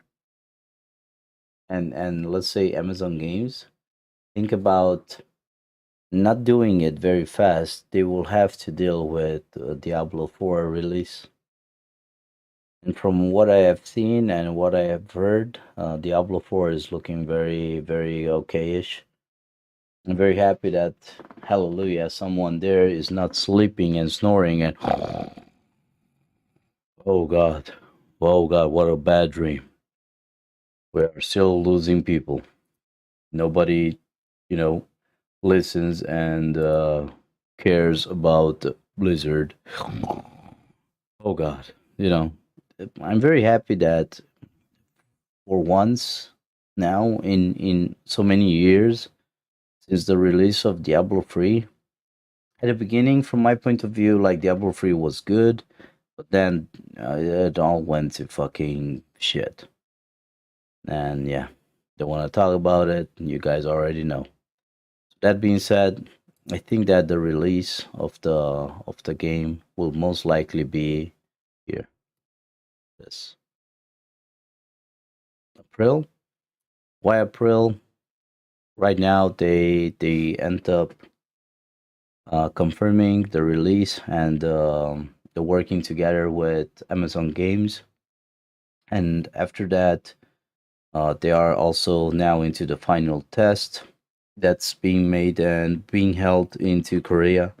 and let's say Amazon Games think about not doing it very fast, they will have to deal with Diablo 4 release. And from what I have seen and what I have heard, Diablo 4 is looking very, very okay-ish. I'm very happy that, hallelujah, someone there is not sleeping and snoring and, oh God, what a bad dream. We are still losing people. Nobody, you know, listens and cares about Blizzard. Oh God, you know, I'm very happy that for once now in so many years since the release of Diablo 3. At the beginning, from my point of view, like Diablo 3 was good, but then it all went to fucking shit. And yeah, don't want to talk about it. You guys already know. That being said, I think that the release of the game will most likely be here. This April. Why April? Right now they end up confirming the release and the working together with Amazon Games. And after that, they are also now into the final test that's being made and being held into Korea.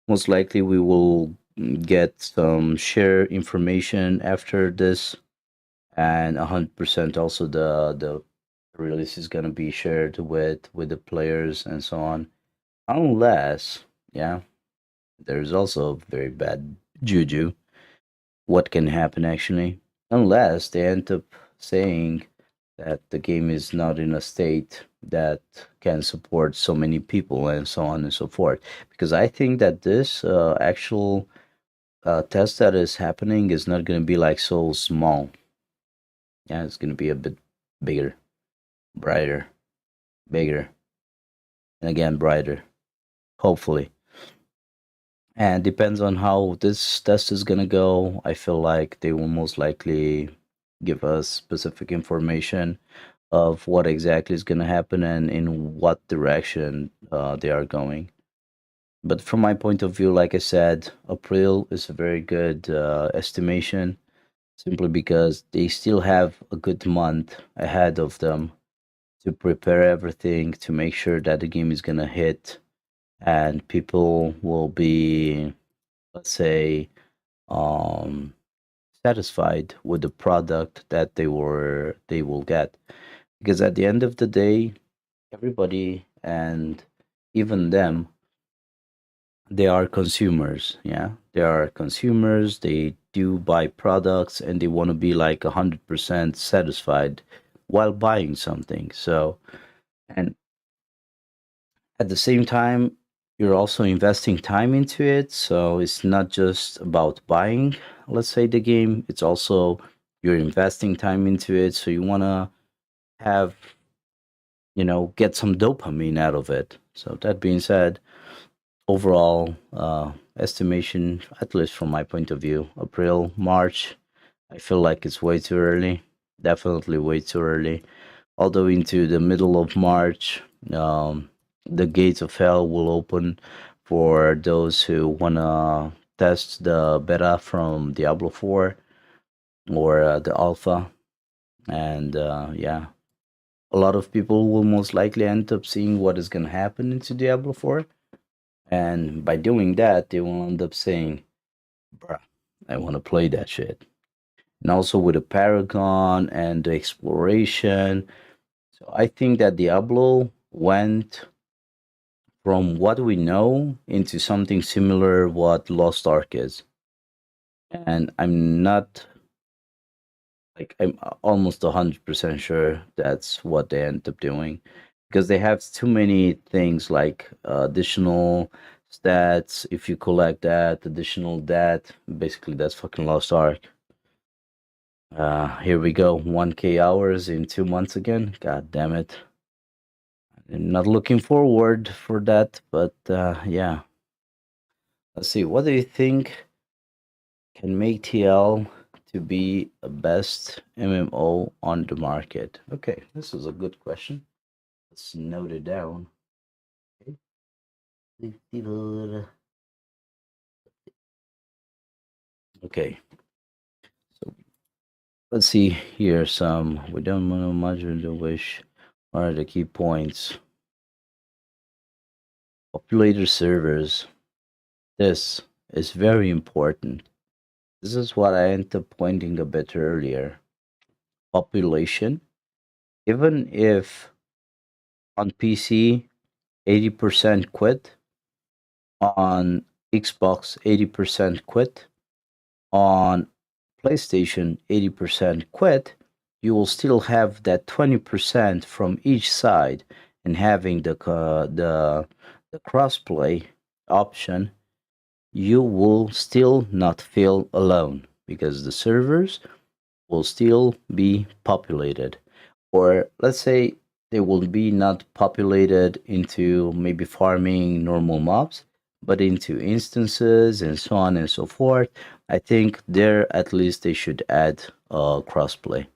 Most likely, we will get some share information after this, and 100% also the release is gonna be shared with the players and so on. Unless, yeah, there's also very bad juju. What can happen actually? Unless they end up saying that the game is not in a state that can support so many people and so on and so forth. Because I think that this actual test that is happening is not going to be like so small. Yeah, it's going to be a bit bigger, brighter, bigger, and again brighter. Hopefully, and depends on how this test is going to go. I feel like they will most likely give us specific information of what exactly is going to happen and in what direction they are going. But from my point of view, like I said, April is a very good estimation simply because they still have a good month ahead of them to prepare everything to make sure that the game is going to hit and people will be, let's say, um, satisfied with the product that they will get. Because at the end of the day, everybody and even them, they are consumers. Yeah, they are consumers. They do buy products and they want to be like 100% satisfied while buying something. So, and at the same time, you're also investing time into it. So it's not just about buying, let's say, the game. It's also you're investing time into it. So you want to have, get some dopamine out of it. So that being said, overall estimation, at least from my point of view, April, March, I feel like it's way too early. Definitely way too early. Although into the middle of March, the gates of hell will open for those who want to test the beta from Diablo 4 or the alpha. And yeah, a lot of people will most likely end up seeing what is going to happen into Diablo 4. And by doing that, they will end up saying, bruh, I want to play that shit. And also with the Paragon and the exploration. So I think that Diablo went from what we know into something similar what Lost Ark is. And I'm not like I'm almost 100% sure that's what they end up doing because they have too many things like additional stats if you collect that additional that basically that's fucking Lost Ark. Here we go, 1k hours in 2 months again. God damn it. I'm not looking forward for that, but yeah. Let's see, what do you think can make TL to be a best MMO on the market? Okay, this is a good question. Let's note it down. Okay, so let's see here. Some we don't know much of the wish. What are the key points? Populator servers. This is very important. This is what I ended up pointing a bit earlier. Population. Even if on PC 80% quit, on Xbox 80% quit, on PlayStation 80% quit, you will still have that 20% from each side, and having the crossplay option, you will still not feel alone because the servers will still be populated. Or let's say they will be not populated into maybe farming normal mobs, but into instances and so on and so forth. I think there at least they should add crossplay.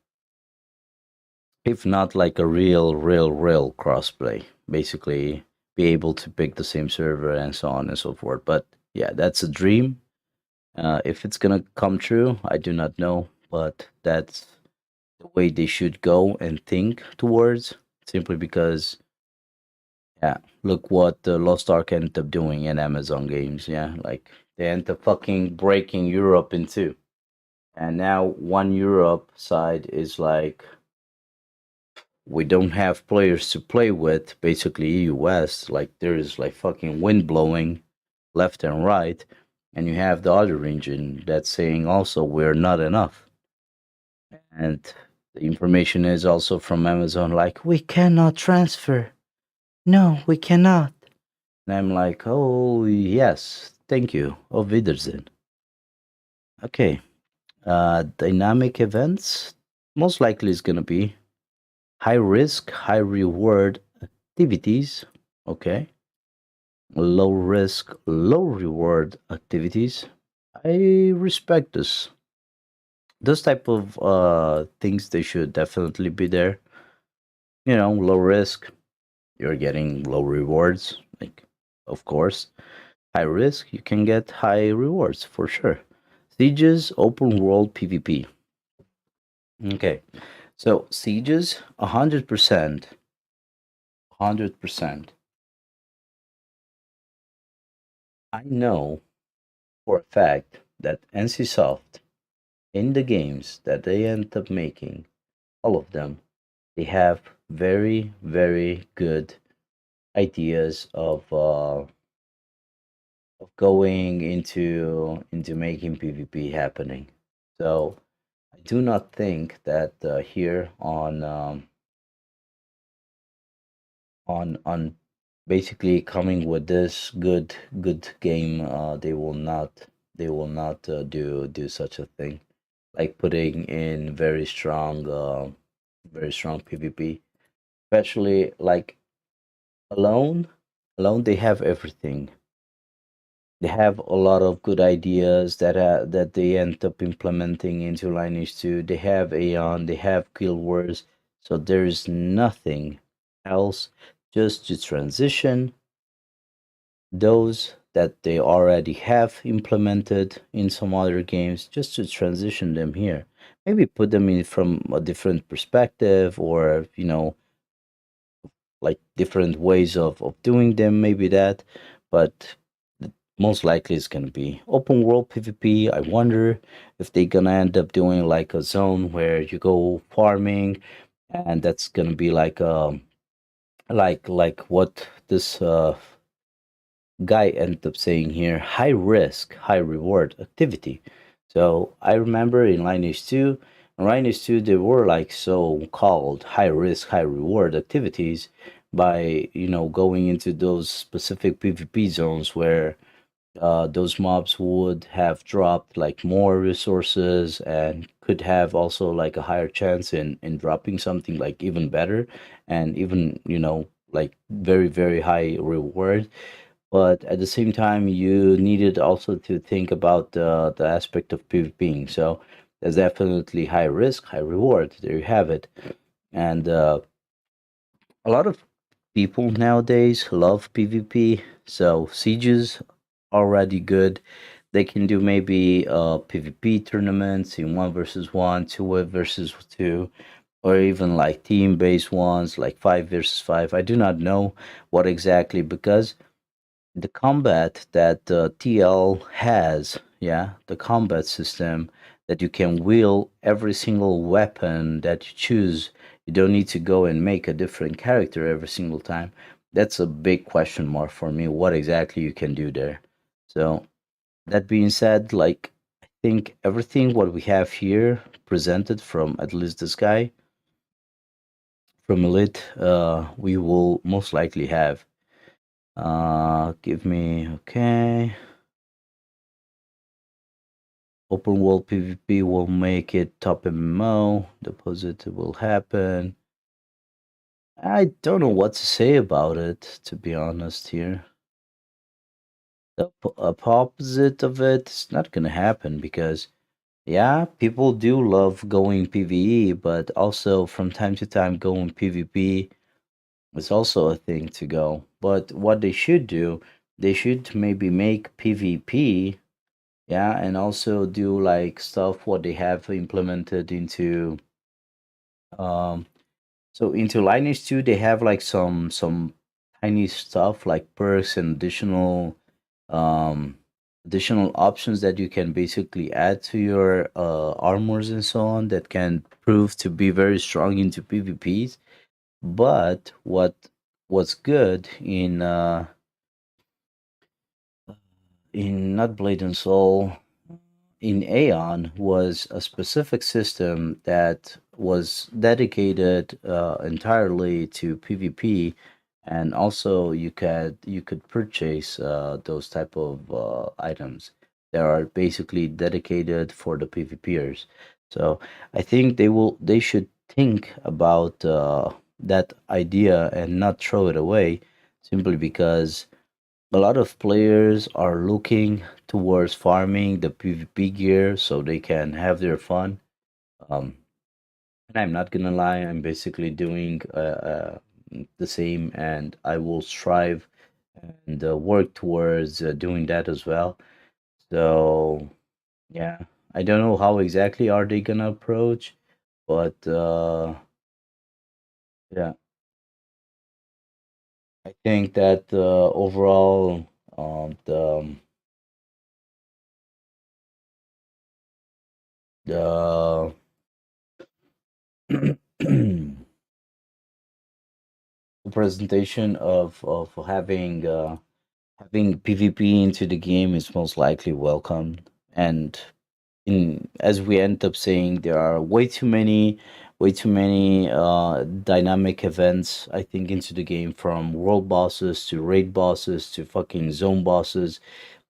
If not like a real crossplay. Basically be able to pick the same server and so on and so forth. But yeah, that's a dream. If it's gonna come true, I do not know, but that's the way they should go and think towards. Simply because, yeah, look what Lost Ark ended up doing in Amazon games. Yeah, like they ended up fucking breaking Europe in two, and now one Europe side is like, we don't have players to play with. Basically, EU West, like there is like fucking wind blowing left and right, and you have the other region that's saying also we're not enough. And the information is also from Amazon, like, we cannot transfer. No, we cannot. And I'm like, oh, yes, thank you. Auf Wiedersehen. Okay. Dynamic events most likely is going to be high risk, high reward activities. Okay. Low risk, low reward activities. I respect this. Those type of things, they should definitely be there. Low risk, you're getting low rewards. Like, of course, high risk, you can get high rewards for sure. Sieges, open world PvP. Okay, so Sieges, 100%. 100%. I know for a fact that NCSoft, in the games that they end up making, all of them, they have very, very good ideas of going into making PvP happening. So I do not think that here on basically coming with this good game, they will not do such a thing, like putting in very strong PvP, especially like alone. Alone, they have everything. They have a lot of good ideas that they end up implementing into Lineage 2. They have Aeon, they have Guild Wars, so there is nothing else, just to transition those that they already have implemented in some other games, just to transition them here. Maybe put them in from a different perspective, or like different ways of doing them, maybe that. But most likely it's gonna be open world PvP. I wonder if they're gonna end up doing like a zone where you go farming, and that's gonna be like what this guy ended up saying here: high risk, high reward activity. So I remember in Lineage 2, there were like so called high risk, high reward activities by going into those specific PvP zones where those mobs would have dropped like more resources, and could have also like a higher chance in dropping something like even better, and even like very very high reward. But at the same time, you needed also to think about the aspect of PvPing. So there's definitely high risk, high reward. There you have it. And a lot of people nowadays love PvP. So sieges already good. They can do maybe PvP tournaments in 1 versus 1, 2 versus 2, or even like team based ones like 5 versus 5. I do not know what exactly, because the combat that TL has, yeah, the combat system that you can wheel every single weapon that you choose. You don't need to go and make a different character every single time. That's a big question mark for me. What exactly you can do there? So That being said, like I think everything what we have here presented from at least this guy from Elite, we will most likely have. Give me okay. Open world PvP will make it top MMO. Deposit will happen. I don't know what to say about it, to be honest here. The opposite of it is not gonna happen because, yeah, people do love going PvE, but also from time to time going PvP is also a thing to go. But what they should do, they should maybe make PvP, yeah, and also do like stuff what they have implemented into um so into Lineage 2 they have like some tiny stuff like perks and um additional options that you can basically add to your armors and so on that can prove to be very strong into PvPs. But what's good in not Blade and Soul, in Aeon was a specific system that was dedicated entirely to PvP, and also you could purchase those type of items that are basically dedicated for the PvPers. So I think they should think about that idea and not throw it away simply because a lot of players are looking towards farming the PvP gear so they can have their fun. Um, and I'm not gonna lie, I'm basically doing the same, and I will strive and work towards doing that as well. So yeah, I don't know how exactly are they gonna approach, but yeah, I think that overall, the presentation of having PvP into the game is most likely welcomed. And in as we end up saying, there are way too many dynamic events, I think, into the game, from world bosses to raid bosses to fucking zone bosses,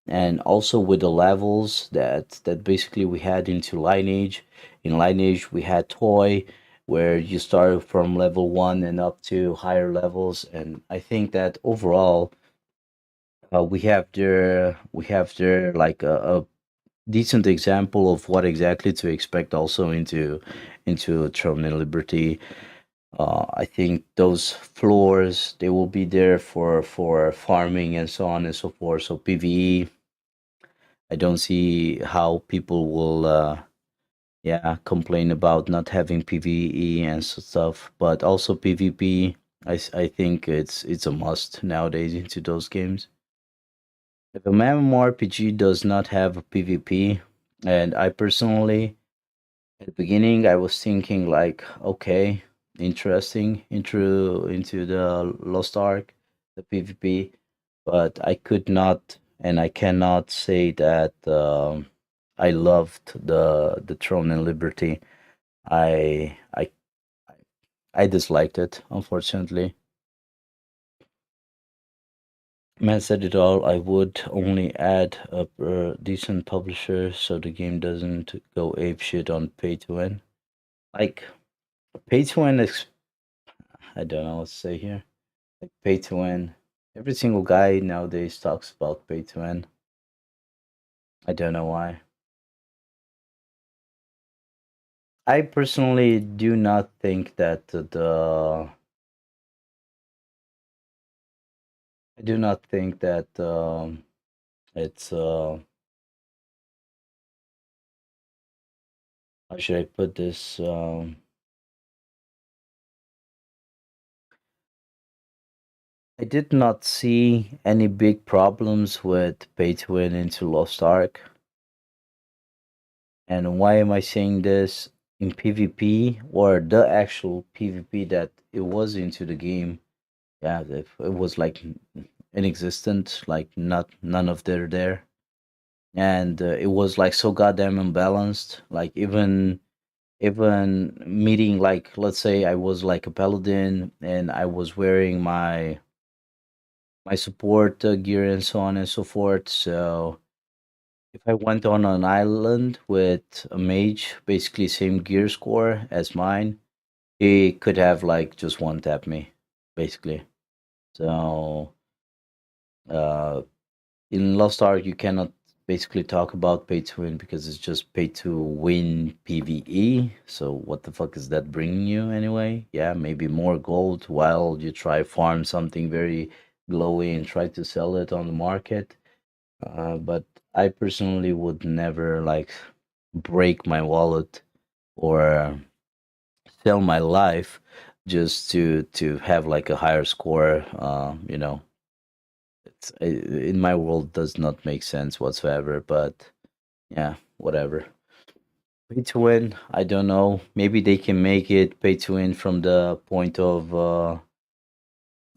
and also with the levels that basically we had into Lineage. In Lineage, we had Toy, where you started from level 1 and up to higher levels, and I think that overall, we have there like a decent example of what exactly to expect also into Throne and Liberty. I think those floors, they will be there for farming and so on and so forth. So PvE, I don't see how people will yeah, complain about not having PvE and stuff, but also PvP. I think it's a must nowadays into those games. If a MMORPG does not have a PvP, and I personally, at the beginning, I was thinking like, okay, interesting, intro into the Lost Ark, the PvP, but I could not and I cannot say that I loved the Throne and Liberty. I I I disliked it, unfortunately. Man said it all. I would only add a decent publisher so the game doesn't go ape shit on pay to win. Like pay to win is, I don't know what to say here. Like pay to win. Every single guy nowadays talks about pay to win. I don't know why. I personally do not think that I do not think that it's how should I put this? I did not see any big problems with pay to win into Lost Ark. And why am I saying this? In PvP, or the actual PvP that it was into the game, yeah, it was like inexistent, like not none of there there. and it was like so goddamn imbalanced. Like even meeting, like, let's say I was like a paladin and I was wearing my support gear and so on and so forth. So if I went on an island with a mage, basically same gear score as mine, he could have like just one tap me, basically. So uh, in Lost Ark, you cannot basically talk about pay to win because it's just pay to win PVE. So what the fuck is that bringing you anyway? Yeah, maybe more gold while you try farm something very glowy and try to sell it on the market. But I personally would never like break my wallet or sell my life just to have like a higher score. It's in my world does not make sense whatsoever. But yeah, whatever. Pay to win. I don't know. Maybe they can make it pay to win from the point of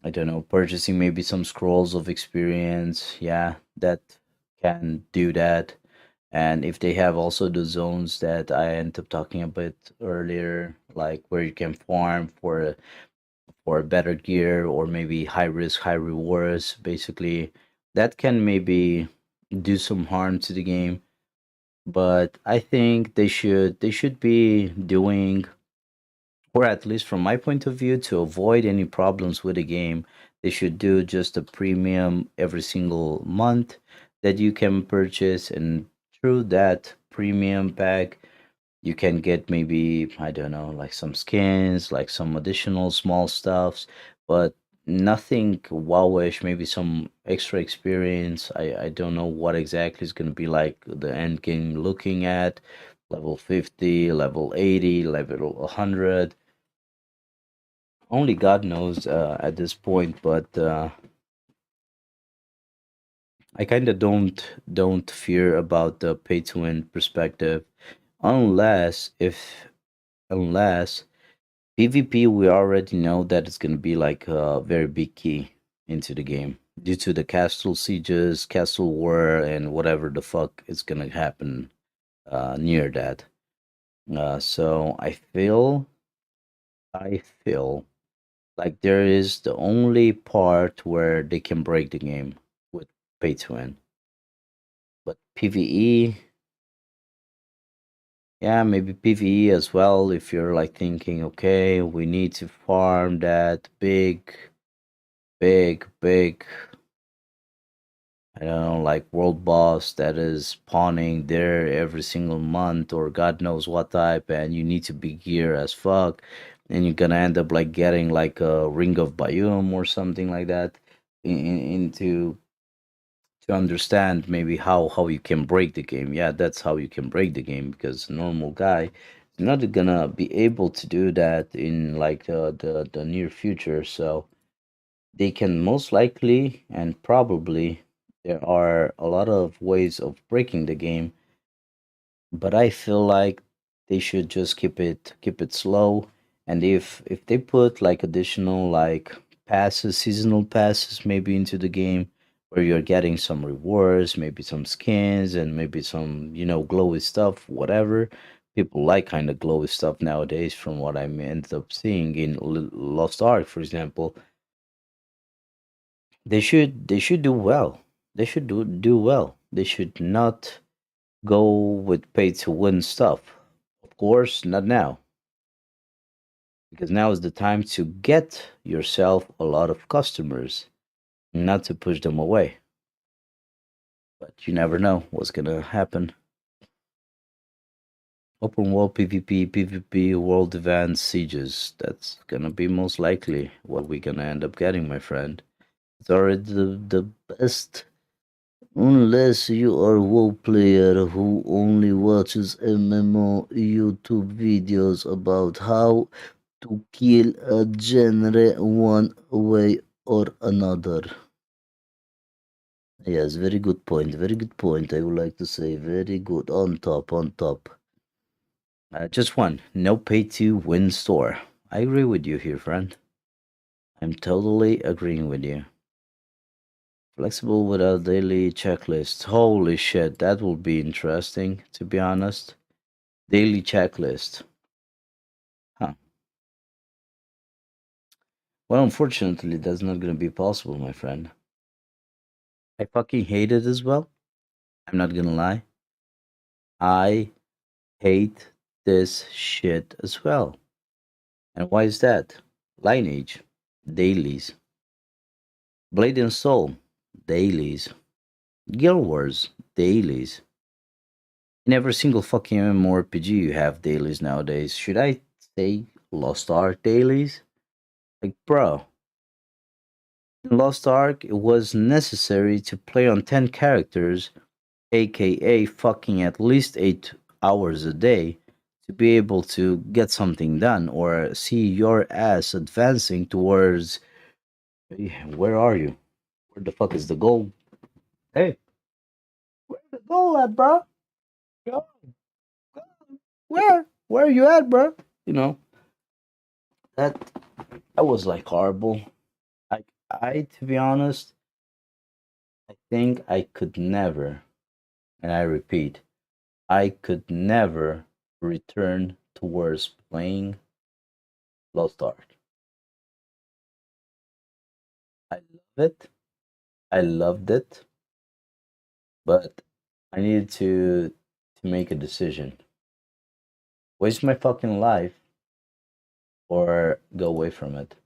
I don't know, purchasing maybe some scrolls of experience. Yeah, that can do that. And if they have also the zones that I ended up talking a bit earlier, like where you can farm for better gear or maybe high risk, high rewards, basically, that can maybe do some harm to the game. But I think they should be doing, or at least from my point of view, to avoid any problems with the game, they should do just a premium every single month that you can purchase, and through that premium pack you can get maybe, I don't know, like some skins, like some additional small stuffs, but nothing wowish. Maybe some extra experience. I don't know what exactly is going to be like the end game looking at level 50, level 80, level 100. Only God knows at this point. But I kind of don't fear about the pay to win perspective, unless if unless PvP, we already know that it's going to be like a very big key into the game due to the castle sieges, castle war, and whatever the fuck is going to happen near that. So I feel like there is the only part where they can break the game with pay to win. But PvE, yeah, maybe PvE as well. If you're like thinking, okay, we need to farm that big, I don't know, like world boss that is spawning there every single month or God knows what type, and you need to be gear as fuck, and you're gonna end up like getting like a ring of biome or something like that into to understand maybe how you can break the game. Yeah, that's how you can break the game, because a normal guy is not gonna be able to do that in like the near future. So they can most likely and probably, there are a lot of ways of breaking the game, but I feel like they should just keep it slow. And if they put like additional like passes, seasonal passes maybe into the game, where you're getting some rewards, maybe some skins and maybe some, glowy stuff, whatever. People like kind of glowy stuff nowadays, from what I ended up seeing in Lost Ark, for example. They should do well. They should do well. They should not go with pay to win stuff. Of course, not now, because now is the time to get yourself a lot of customers, not to push them away. But you never know what's gonna happen. Open world PvP, PvP, world events, sieges. That's gonna be most likely what we're gonna end up getting, my friend. It's already the best. Unless you are a WoW player who only watches MMO YouTube videos about how to kill a genre one way or another. Yes, very good point. Very good point. I would like to say very good. On top, on top. Just one. No pay to win store. I agree with you here, friend. I'm totally agreeing with you. Flexible without daily checklist. Holy shit, that will be interesting, to be honest. Daily checklist. Huh. Well, unfortunately, that's not gonna be possible, my friend. I fucking hate it as well. I'm not gonna lie. I hate this shit as well. And why is that? Lineage, dailies. Blade and Soul, dailies. Guild Wars, dailies. In every single fucking MMORPG you have dailies nowadays. Should I say Lost Ark dailies? Like, bro, in Lost Ark, it was necessary to play on 10 characters, aka fucking at least 8 hours a day, to be able to get something done or see your ass advancing towards. Where are you? Where the fuck is the goal? Hey, where's the goal at, bro? Go, go. Where? Where are you at, bro? You know, that that was like horrible. To be honest, I think I could never, and I repeat, I could never return towards playing Lost Ark. I love it. I loved it, but I needed to make a decision. Waste my fucking life or go away from it.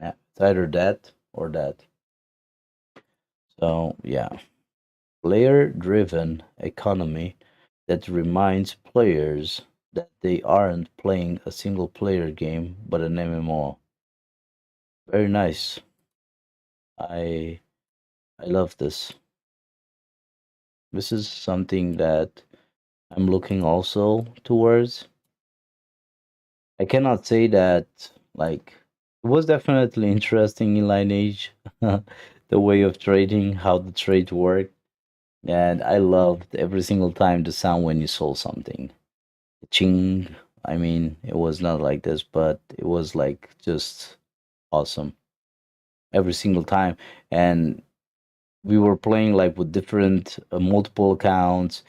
Yeah, it's either that or that. So, yeah, player driven economy that reminds players that they aren't playing a single player game but an MMO. Very nice. I I love this. This is something that I'm looking also towards. I cannot say that like it was definitely interesting in Lineage, the way of trading, how the trade worked, and I loved every single time the sound when you sold something. Ching. I mean, it was not like this, but it was like just awesome every single time. And we were playing like with different multiple accounts.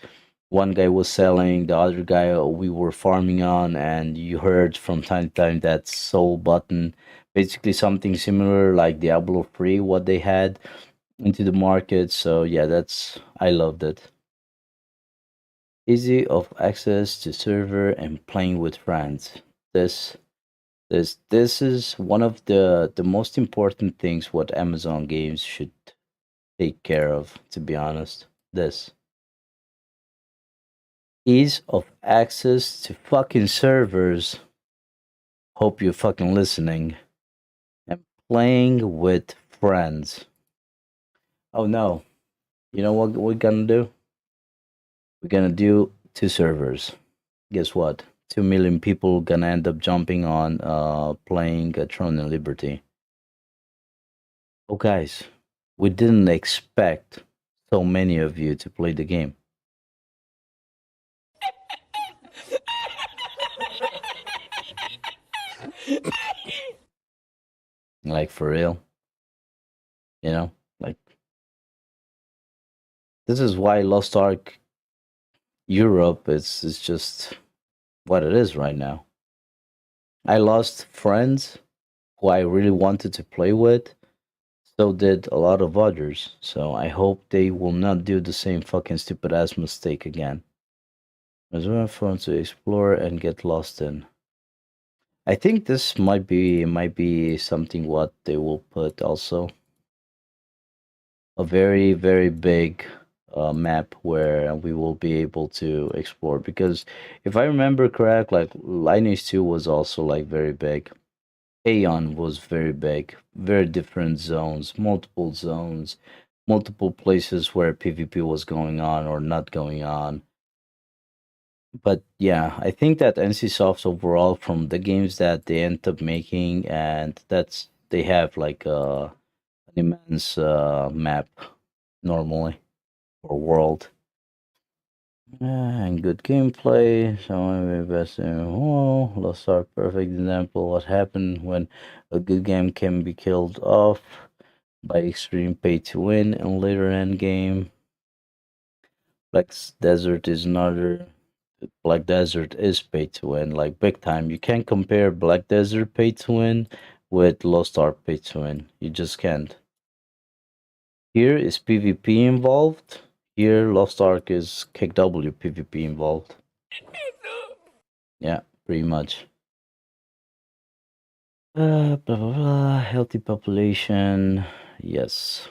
One guy was selling, the other guy we were farming on, and you heard from time to time that soul button, basically something similar like Diablo 3, what they had into the market. So yeah, that's I loved it. Easy of access to server and playing with friends. This this is one of the most important things what Amazon games should take care of, to be honest. This ease of access to fucking servers. Hope you're fucking listening. And playing with friends. Oh no. You know what we're gonna do? We're gonna do two servers. Guess what? 2 million people gonna end up jumping on playing Throneandliberty. Oh guys, we didn't expect so many of you to play the game. Like for real. You know? Like this is why Lost Ark Europe is just what it is right now. I lost friends who I really wanted to play with. So did a lot of others. So I hope they will not do the same fucking stupid ass mistake again. It's very fun to explore and get lost in. I think this might be something what they will put also a very big map where we will be able to explore because if I remember correct, like Lineage 2 was also like very big. Aeon was very big, very different zones, multiple places where PvP was going on or not going on. But yeah, I think that NCSoft overall from the games that they end up making and that's they have like an immense map normally or world. And good gameplay. So I'm investing. Oh, Lost Ark, perfect example. What happened when a good game can be killed off? by extreme pay to win and later end game. Desert is another. Black Desert is pay to win, like big time. You can't compare Black Desert pay to win with Lost Ark pay to win. You just can't. Here is PvP involved. Here, Lost Ark is KW PvP involved. Yeah, pretty much. Blah blah blah. Healthy population. Yes.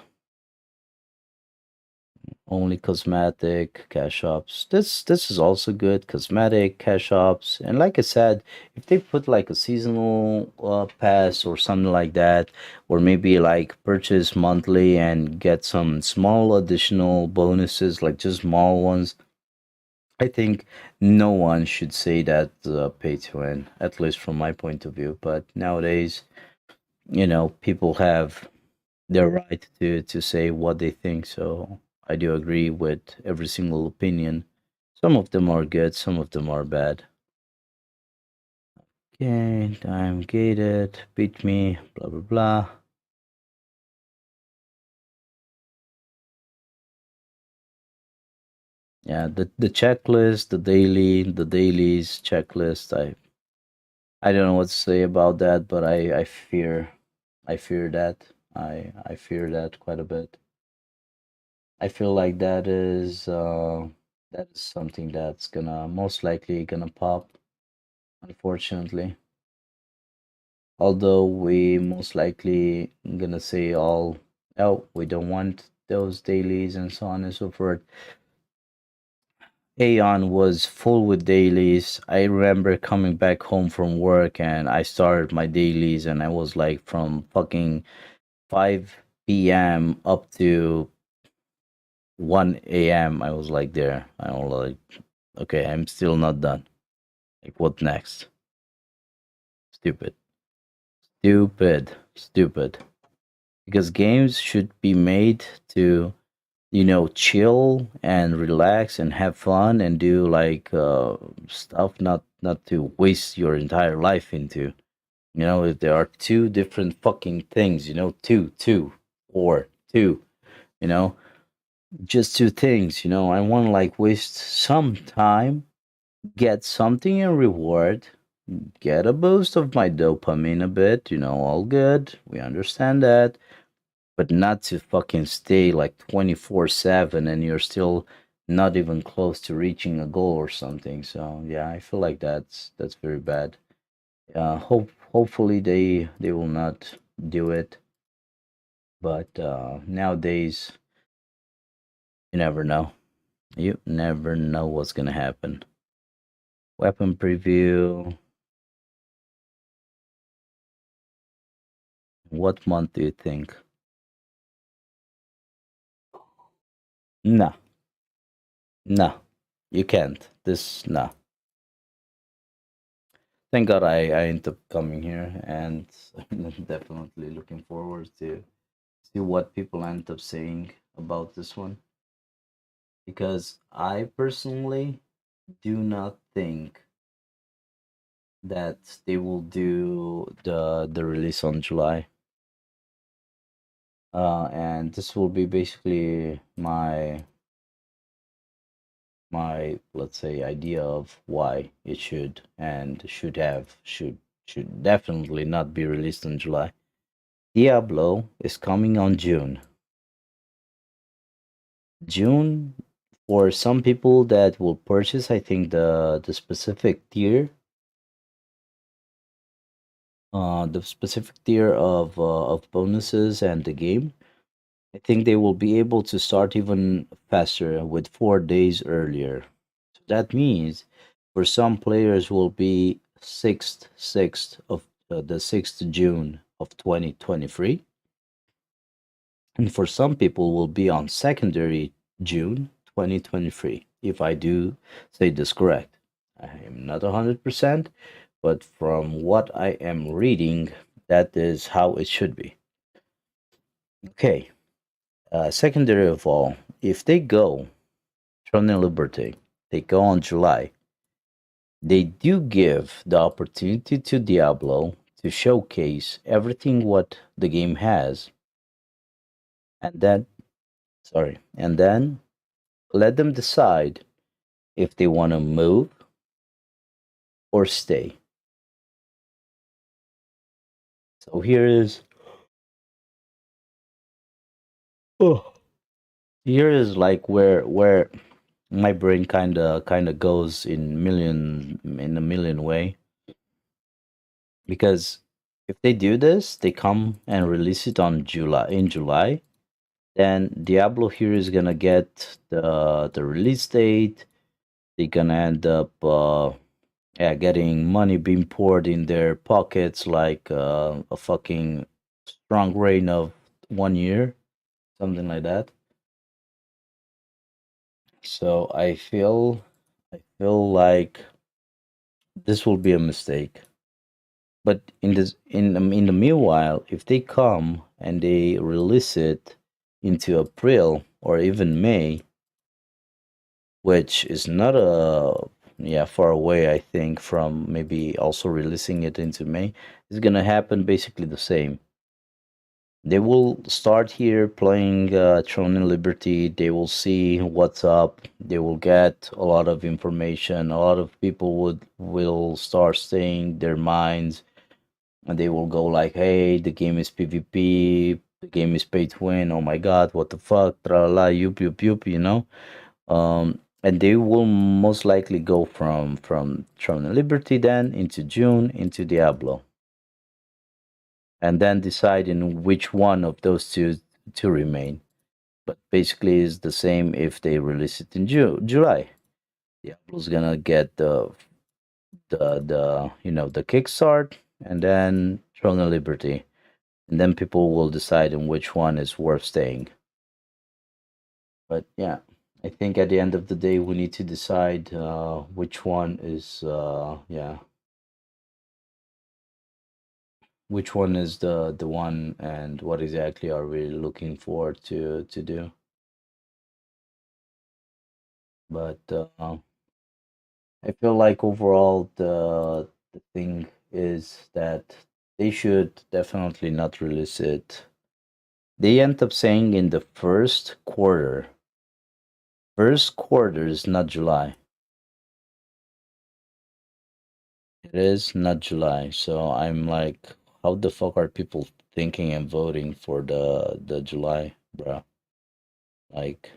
Only cosmetic cash shops. This is also good. Cosmetic cash shops, and like I said, if they put like a seasonal pass or something like that, or maybe like purchase monthly and get some small additional bonuses, like just small ones. I think no one should say that pay to win, at least from my point of view. But nowadays, people have their right to say what they think. So I do agree with every single opinion. Some of them are good, some of them are bad. Okay, I'm gated, beat me, blah blah blah. Yeah, the checklist, the dailies checklist. I don't know what to say about that, but I fear that. I fear that quite a bit. I feel like that is something that's gonna most likely gonna pop, unfortunately. Although we most likely gonna say all, oh, we don't want those dailies and so on and so forth. Aeon was full with dailies. I remember coming back home from work and I started my dailies and I was like from fucking 5 p.m. up to 1 a.m. I was like there. I was like, okay, I'm still not done. Like, what next? Stupid. Stupid. Stupid. Because games should be made to, chill and relax and have fun and do like stuff, not to waste your entire life into. If there are two different fucking things, two, or two, you know, just two things, I want to like waste some time, get something in reward, get a boost of my dopamine a bit, all good. We understand that. But not to fucking stay like 24/7 and you're still not even close to reaching a goal or something. So yeah, I feel like that's very bad. Hopefully they will not do it. But nowadays you never know. You never know what's gonna happen. Weapon preview. What month do you think? Nah, nah, you can't. Nah. Thank God I ended up coming here, and I'm definitely looking forward to see what people end up saying about this one. Because I personally do not think that they will do the release on July. And this will be basically my let's say idea of why it should and should definitely not be released in July. Diablo is coming on June. June, for some people that will purchase, I think the specific tier, of bonuses and the game, I think they will be able to start even faster with 4 days earlier. So that means for some players will be sixth of the 6th June of 2023, and for some people will be on secondary June 2023, if I do say this correct. I am not 100%, but from what I am reading, that is how it should be. Okay, secondary of all, if they go Throneandliberty, they go on July, they do give the opportunity to Diablo to showcase everything what the game has and then and then let them decide if they want to move or stay. So oh, here is like where my brain kind of goes in a million way, because if they do this, they come and release it on July, then Diablo here is gonna get the release date. They're gonna end up yeah, getting money being poured in their pockets like a fucking strong rain of 1 year, something like that. So I feel like this will be a mistake. But in the meanwhile, if they come and they release it into April or even May, which is not a yeah far away, I think, from maybe also releasing it into May, it's gonna happen basically the same. They will start here playing Throne and Liberty. They will see what's up. They will get a lot of information. A lot of people will start saying their minds, and they will go like, "Hey, the game is PvP. The game is pay to win. Oh my God, what the fuck? Tra la yup yup yup." You know. And they will most likely go from Throne and Liberty then into June into Diablo, and then decide in which one of those two to remain. But basically, it's the same if they release it in July. Diablo's gonna get the the kickstart, and then Throne of Liberty, and then people will decide on which one is worth staying. But yeah, I think at the end of the day, we need to decide which one is which one is the one, and what exactly are we looking for to do. But I feel like overall the thing is that they should definitely not release it. They end up saying in the first quarter. First quarter is not July. It is not July. So I'm like, how the fuck are people thinking and voting for the July, bruh? Like,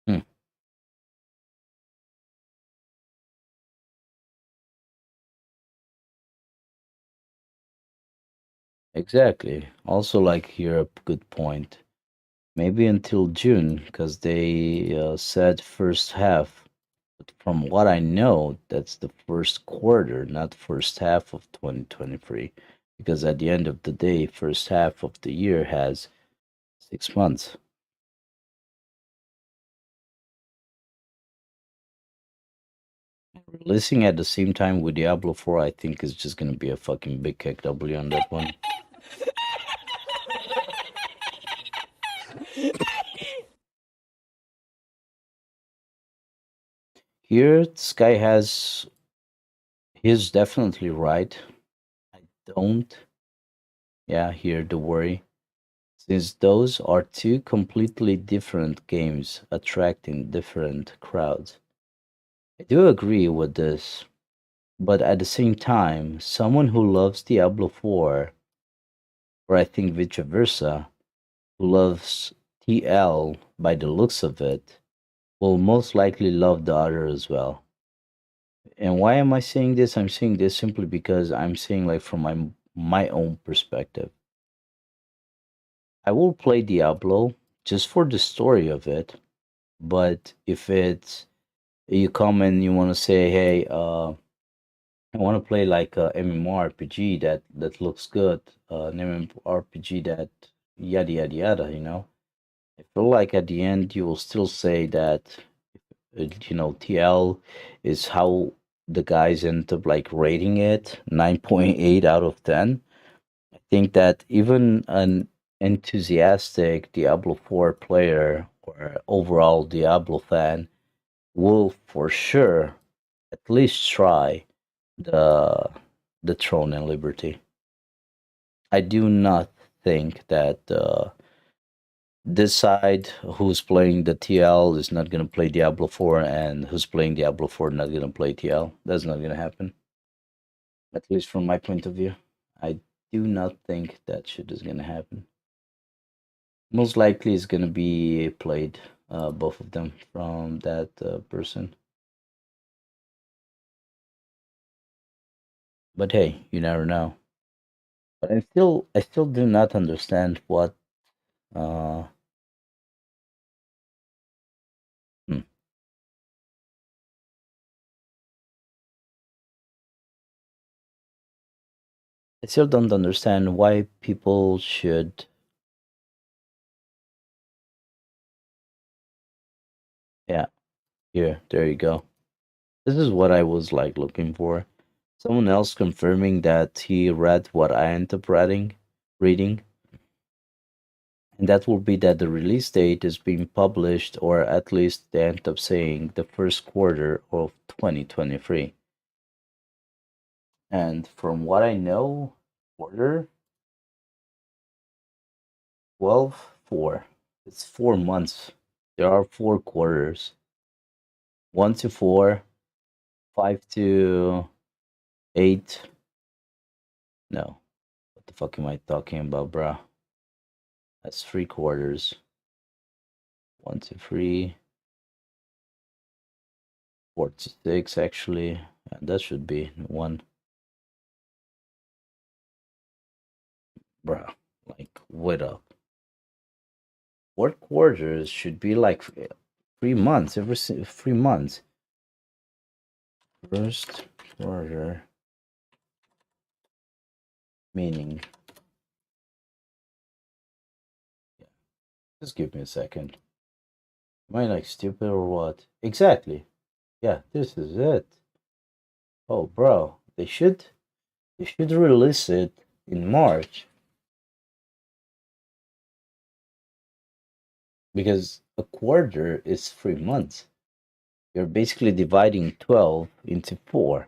hmm, exactly. Also, like here a good point. Maybe until June, because they said first half. But from what I know, that's the first quarter, not first half of 2023. Because at the end of the day, first half of the year has 6 months. Releasing at the same time with Diablo 4, I think is just gonna be a fucking big kick W on that one. Here, Sky he's definitely right. I don't, yeah, hear the worry, since those are two completely different games attracting different crowds. I do agree with this, but at the same time, someone who loves Diablo 4, or I think vice versa, who loves TL by the looks of it, will most likely love the other as well. And why am I saying this? I'm saying this simply because I'm saying like from my own perspective. I will play Diablo just for the story of it, but if it's you come and you want to say, hey, I want to play like a MMORPG that looks good, an MMORPG that yada yada yada, I feel like at the end you will still say that TL is how the guys end up like rating it 9.8 out of 10. I think that even an enthusiastic Diablo 4 player or overall Diablo fan will for sure at least try the Throne and Liberty. I do not think that this side who's playing the TL is not gonna play Diablo 4, and who's playing Diablo 4 not gonna play TL. That's not gonna happen. At least from my point of view. I do not think that shit is gonna happen. Most likely it's gonna be played, both of them from that person. But hey, you never know. But I still do not understand what uh hmm, I still don't understand why people should. Yeah, here, there you go. This is what I was like looking for. Someone else confirming that he read what I ended up reading, and that will be that the release date is being published, or at least they end up saying the first quarter of 2023. And from what I know, quarter 12, 4. It's 4 months. There are 4 quarters. 1 to 4, 5 to 8. No. What the fuck am I talking about, bruh? That's 3 quarters. 1 to 3, 4 to 6, actually. And that should be 1. Bruh. Like, wait up. 4 quarters should be like 3 months, 3 months. First quarter, meaning. Yeah, just give me a second. Am I like stupid or what? Exactly. Yeah, this is it. Oh, bro, they should release it in March because a quarter is 3 months. You're basically dividing 12 into 4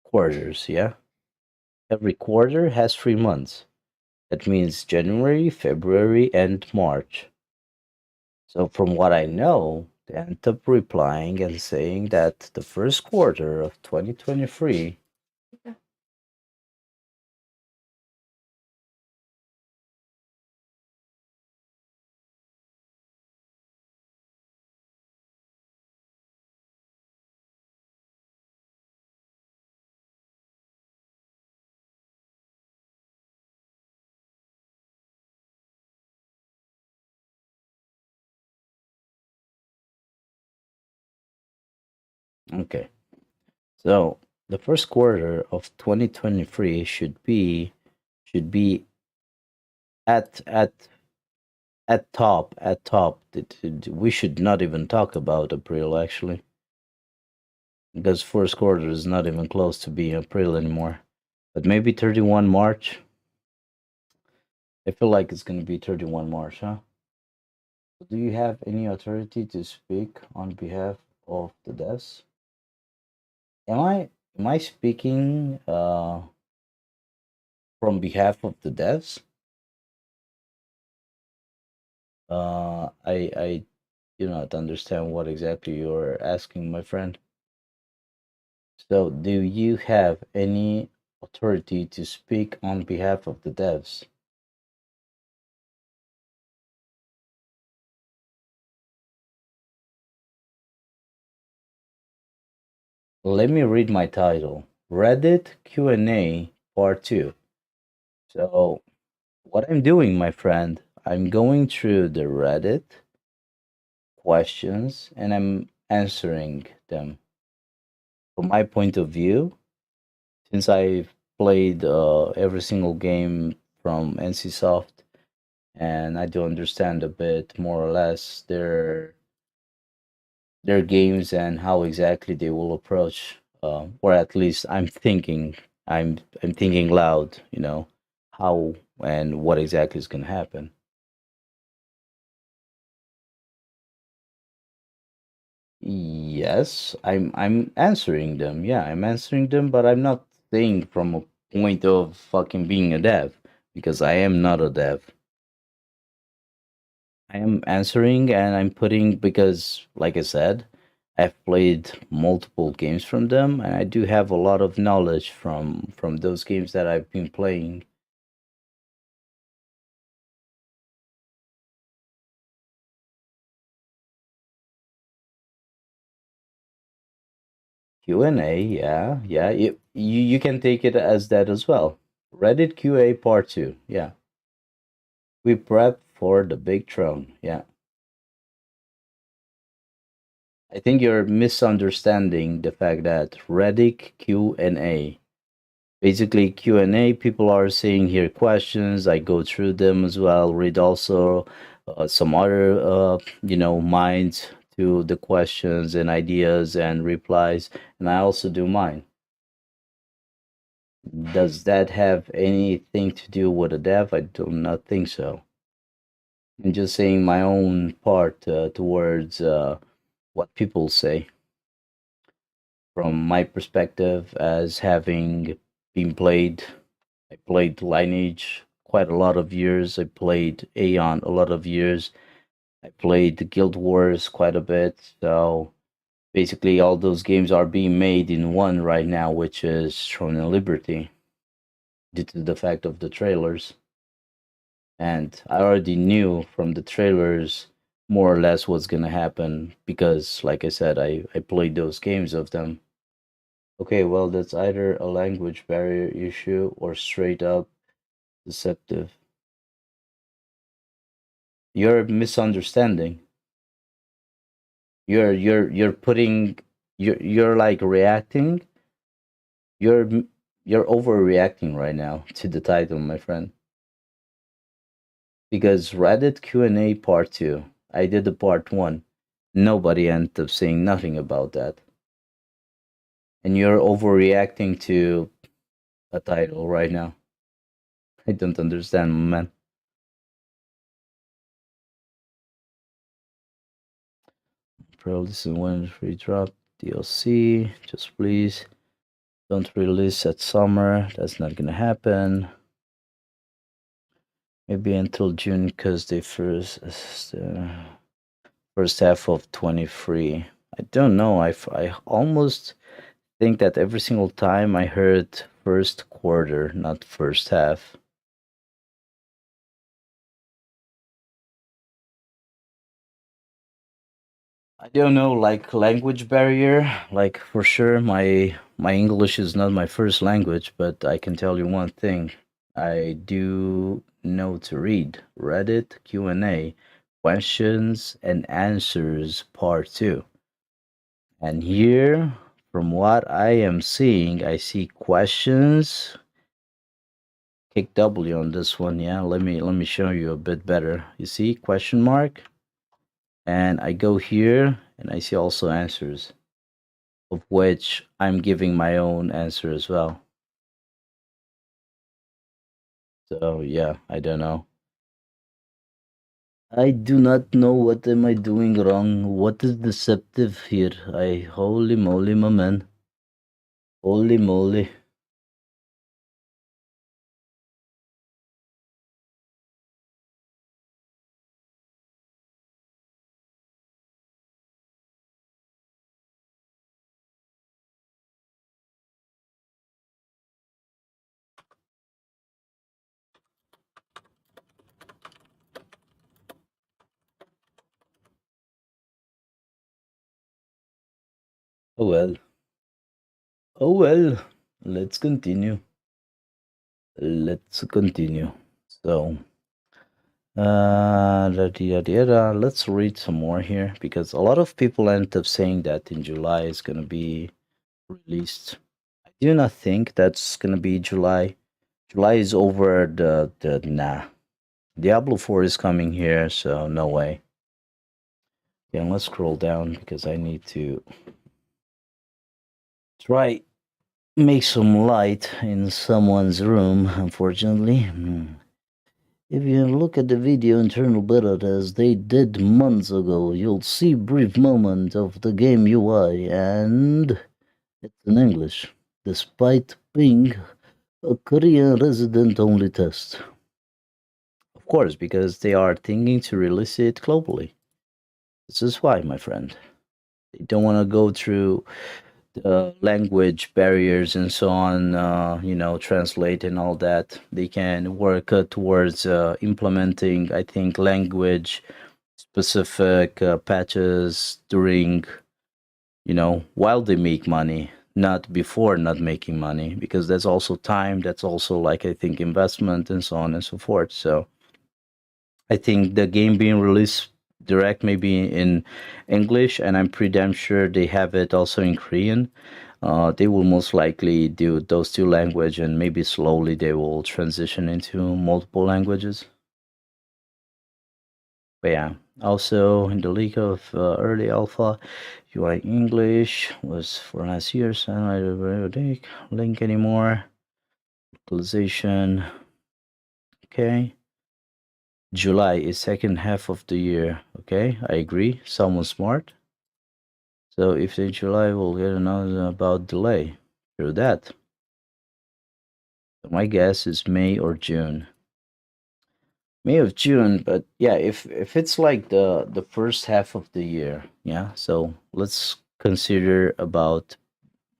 quarters, yeah? Every quarter has 3 months. That means January, February, and March. So, from what I know, they end up replying and saying that the first quarter of 2023. Okay. So, the first quarter of 2023 should be at at top. We should not even talk about April actually, because first quarter is not even close to being April anymore. But maybe 31 March. I feel like it's gonna be 31 March, huh? Do you have any authority to speak on behalf of the devs? Am I speaking from behalf of the devs? I do not understand what exactly you're asking, my friend. So, do you have any authority to speak on behalf of the devs? Let me read my title. Reddit Q&A Part 2. So, what I'm doing, my friend, I'm going through the Reddit questions and I'm answering them. From my point of view, since I've played every single game from NCSoft and I do understand a bit more or less their games and how exactly they will approach, or at least I'm thinking loud, how and what exactly is going to happen. Yes, I'm answering them. Yeah, I'm answering them, but I'm not saying from a point of fucking being a dev because I am not a dev. I am answering and I'm putting because, like I said, I've played multiple games from them, and I do have a lot of knowledge from those games that I've been playing. Q&A, yeah, yeah. You can take it as that as well. Reddit QA part 2. Yeah. We prep for the big throne. Yeah. I think you're misunderstanding the fact that Reddit Q&A. Basically Q&A, people are saying here questions, I go through them as well, read also some other minds to the questions and ideas and replies, and I also do mine. Does that have anything to do with a dev? I do not think so. I'm just saying my own part towards what people say. From my perspective, as having been played, I played Lineage quite a lot of years. I played Aeon a lot of years. I played the Guild Wars quite a bit. So basically, all those games are being made in one right now, which is Throneandliberty, due to the fact of the trailers. And I already knew from the trailers more or less what's gonna happen because, like I said, I played those games of them. Okay, well, that's either a language barrier issue or straight up deceptive. You're misunderstanding. You're putting you're like reacting. You're you're overreacting right now to the title, my friend. Because Reddit Q&A part 2, I did the part 1. Nobody ended up saying nothing about that. And you're overreacting to a title right now. I don't understand, man. Bro, listen, when free drop DLC, just please don't release at summer. That's not gonna happen. Maybe until June, because they first half of 23. I don't know. I almost think that every single time I heard first quarter, not first half. I don't know, like language barrier. Like for sure, my English is not my first language, but I can tell you one thing: I do know to read Reddit Q&A, questions and answers part 2. And here, from what I am seeing, I see questions. Kick W on this one, yeah. Let me show you a bit better. You see question mark, and I go here and I see also answers, of which I'm giving my own answer as well. So yeah, I don't know. I do not know what am I doing wrong. What is deceptive here? I holy moly, my man. Holy moly. Oh well. Oh well. Let's continue. Let's continue. So, let's read some more here because a lot of people end up saying that in July is gonna be released. I do not think that's gonna be July. July is over the nah. Diablo 4 is coming here, so no way. Yeah, let's scroll down because I need to try make some light in someone's room, unfortunately. If you look at the video internal beta test they did months ago, you'll see brief moment of the game UI, and it's in English, despite being a Korean resident-only test. Of course, because they are thinking to release it globally. This is why, my friend. They don't want to go through the language barriers and so on, translate and all that. They can work towards implementing, I think, language specific patches during, while they make money, not before not making money, because that's also time, that's also, like, I think, investment and so on and so forth. So I think the game being released direct maybe in English, and I'm pretty damn sure they have it also in Korean. They will most likely do those two language, and maybe slowly they will transition into multiple languages. But yeah, also in the leak of early alpha, UI English was for last year, so I don't link anymore. Localization. Okay. July is second half of the year. Okay, I agree. Someone smart. So if in July we'll get another about delay. True that. My guess is May or June. May of June, but yeah, if it's like the first half of the year, yeah. So let's consider about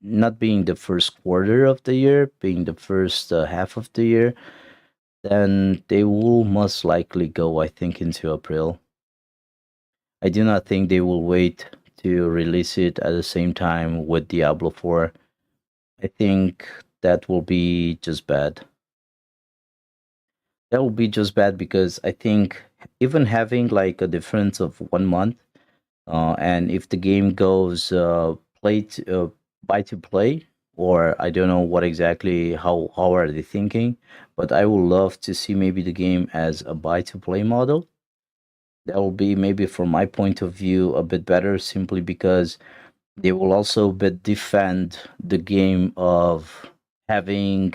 not being the first quarter of the year, being the first half of the year, then they will most likely go, I think, into April. I do not think they will wait to release it at the same time with Diablo 4. I think that will be just bad. That will be just bad because I think even having like a difference of 1 month, and if the game goes buy to play, or I don't know what exactly how are they thinking, but I would love to see maybe the game as a buy to play model. That will be maybe from my point of view a bit better, simply because they will also but defend the game of having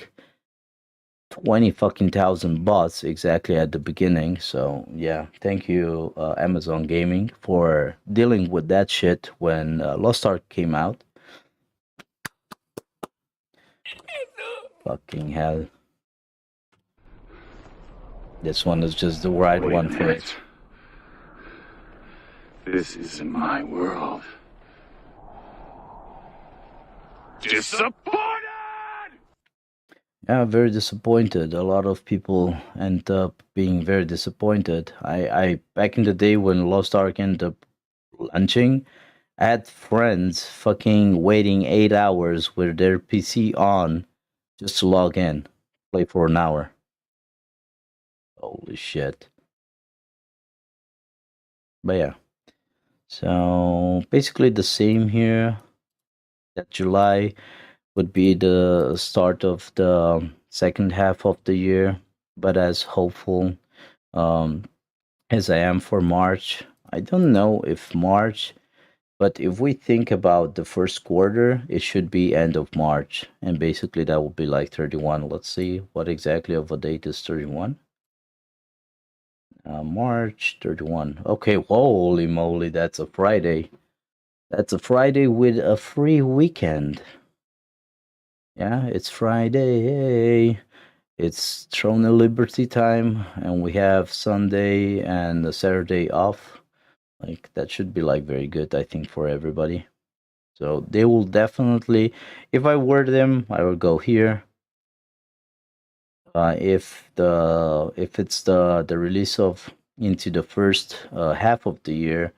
20 fucking thousand bots exactly at the beginning. So yeah, thank you, Amazon Gaming, for dealing with that shit when Lost Ark came out. Fucking hell. This one is just the right Wait one a for minute. it. This isn't my world. Disappointed! Yeah, very disappointed. A lot of people end up being very disappointed. I back in the day when Lost Ark ended up launching, I had friends fucking waiting 8 hours with their PC on just to log in, play for an hour. Holy shit. But yeah. So basically the same here. That July would be the start of the second half of the year, but as hopeful um, as I am for March, I don't know if March, but if we think about the first quarter, it should be end of March, and basically that will be like 31. Let's see what exactly of a date is 31. March 31. Okay, holy moly, that's a Friday. That's a Friday with a free weekend. Yeah, it's Friday. Hey. It's Throneandliberty time, and we have Sunday and a Saturday off. Like, that should be like very good, I think, for everybody. So they will definitely, if I were them, I would go here. If it's the release of into the first half of the year,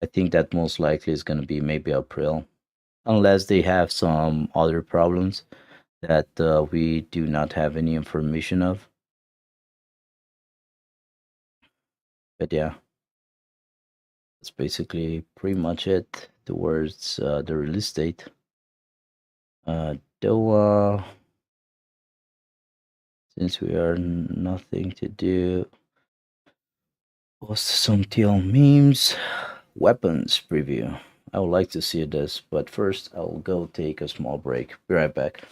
I think that most likely is going to be maybe April, unless they have some other problems that we do not have any information of. But yeah, that's basically pretty much it towards the release date. Though, since we are nothing to do, post some TL memes, weapons preview. I would like to see this, but first I'll go take a small break. Be right back.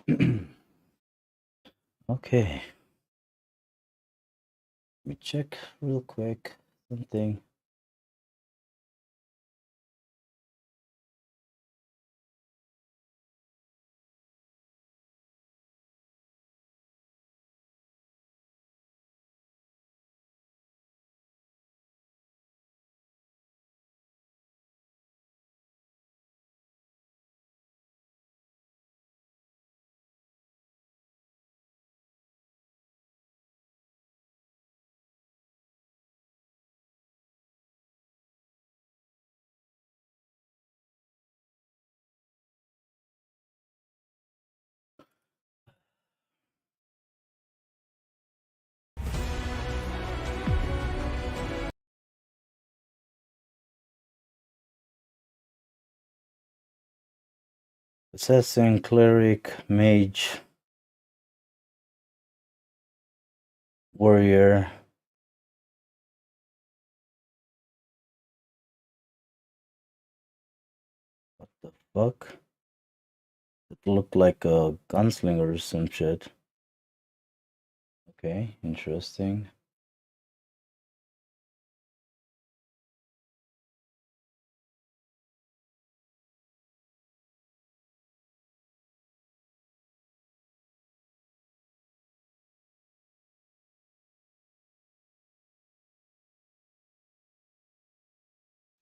Okay. Let me check real quick something. Assassin, cleric, mage, warrior. What the fuck? It looked like a gunslinger or some shit. Okay, interesting.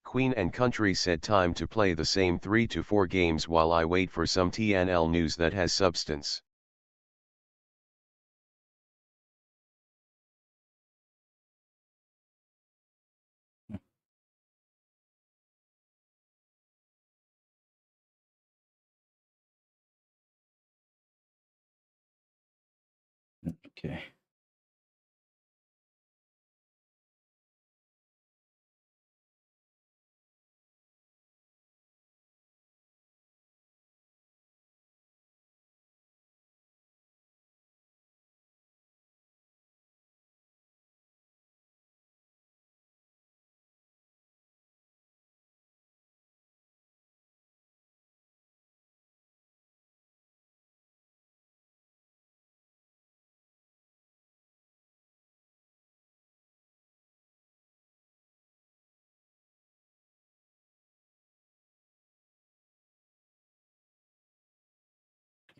Queen and Country said time to play the same 3 to 4 games while I wait for some TNL news that has substance. Okay.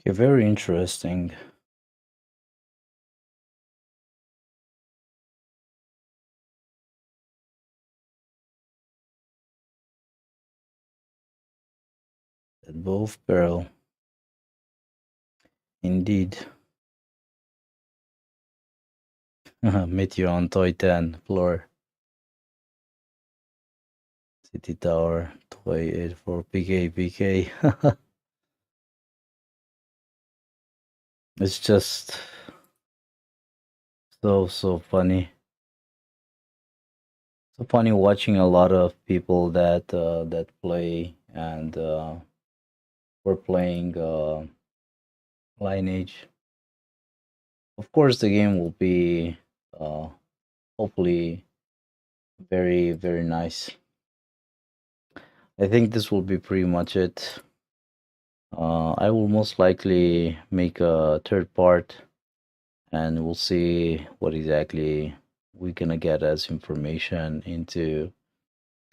Okay, very interesting. At both barrel. Indeed. Meet you on Toy 10 floor. City Tower, Toy 84 PK. It's just so funny. So funny watching a lot of people that play and were playing Lineage. Of course, the game will be hopefully very nice. I think this will be pretty much it. I will most likely make a third part, and we'll see what exactly we're gonna get as information into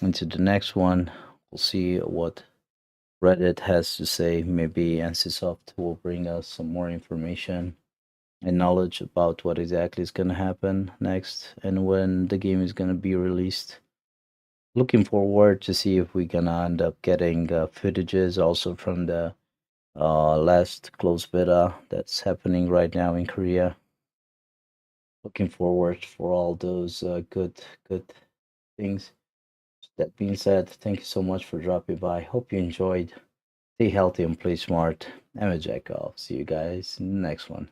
the next one. We'll see what Reddit has to say. Maybe NCSoft will bring us some more information and knowledge about what exactly is gonna happen next and when the game is gonna be released. Looking forward to see if we're gonna end up getting footages also from the last closed beta that's happening right now in Korea. Looking forward for all those good things. That being said, thank you so much for dropping by. Hope you enjoyed. Stay healthy and play smart. I'm a Jack off. See you guys in the next one.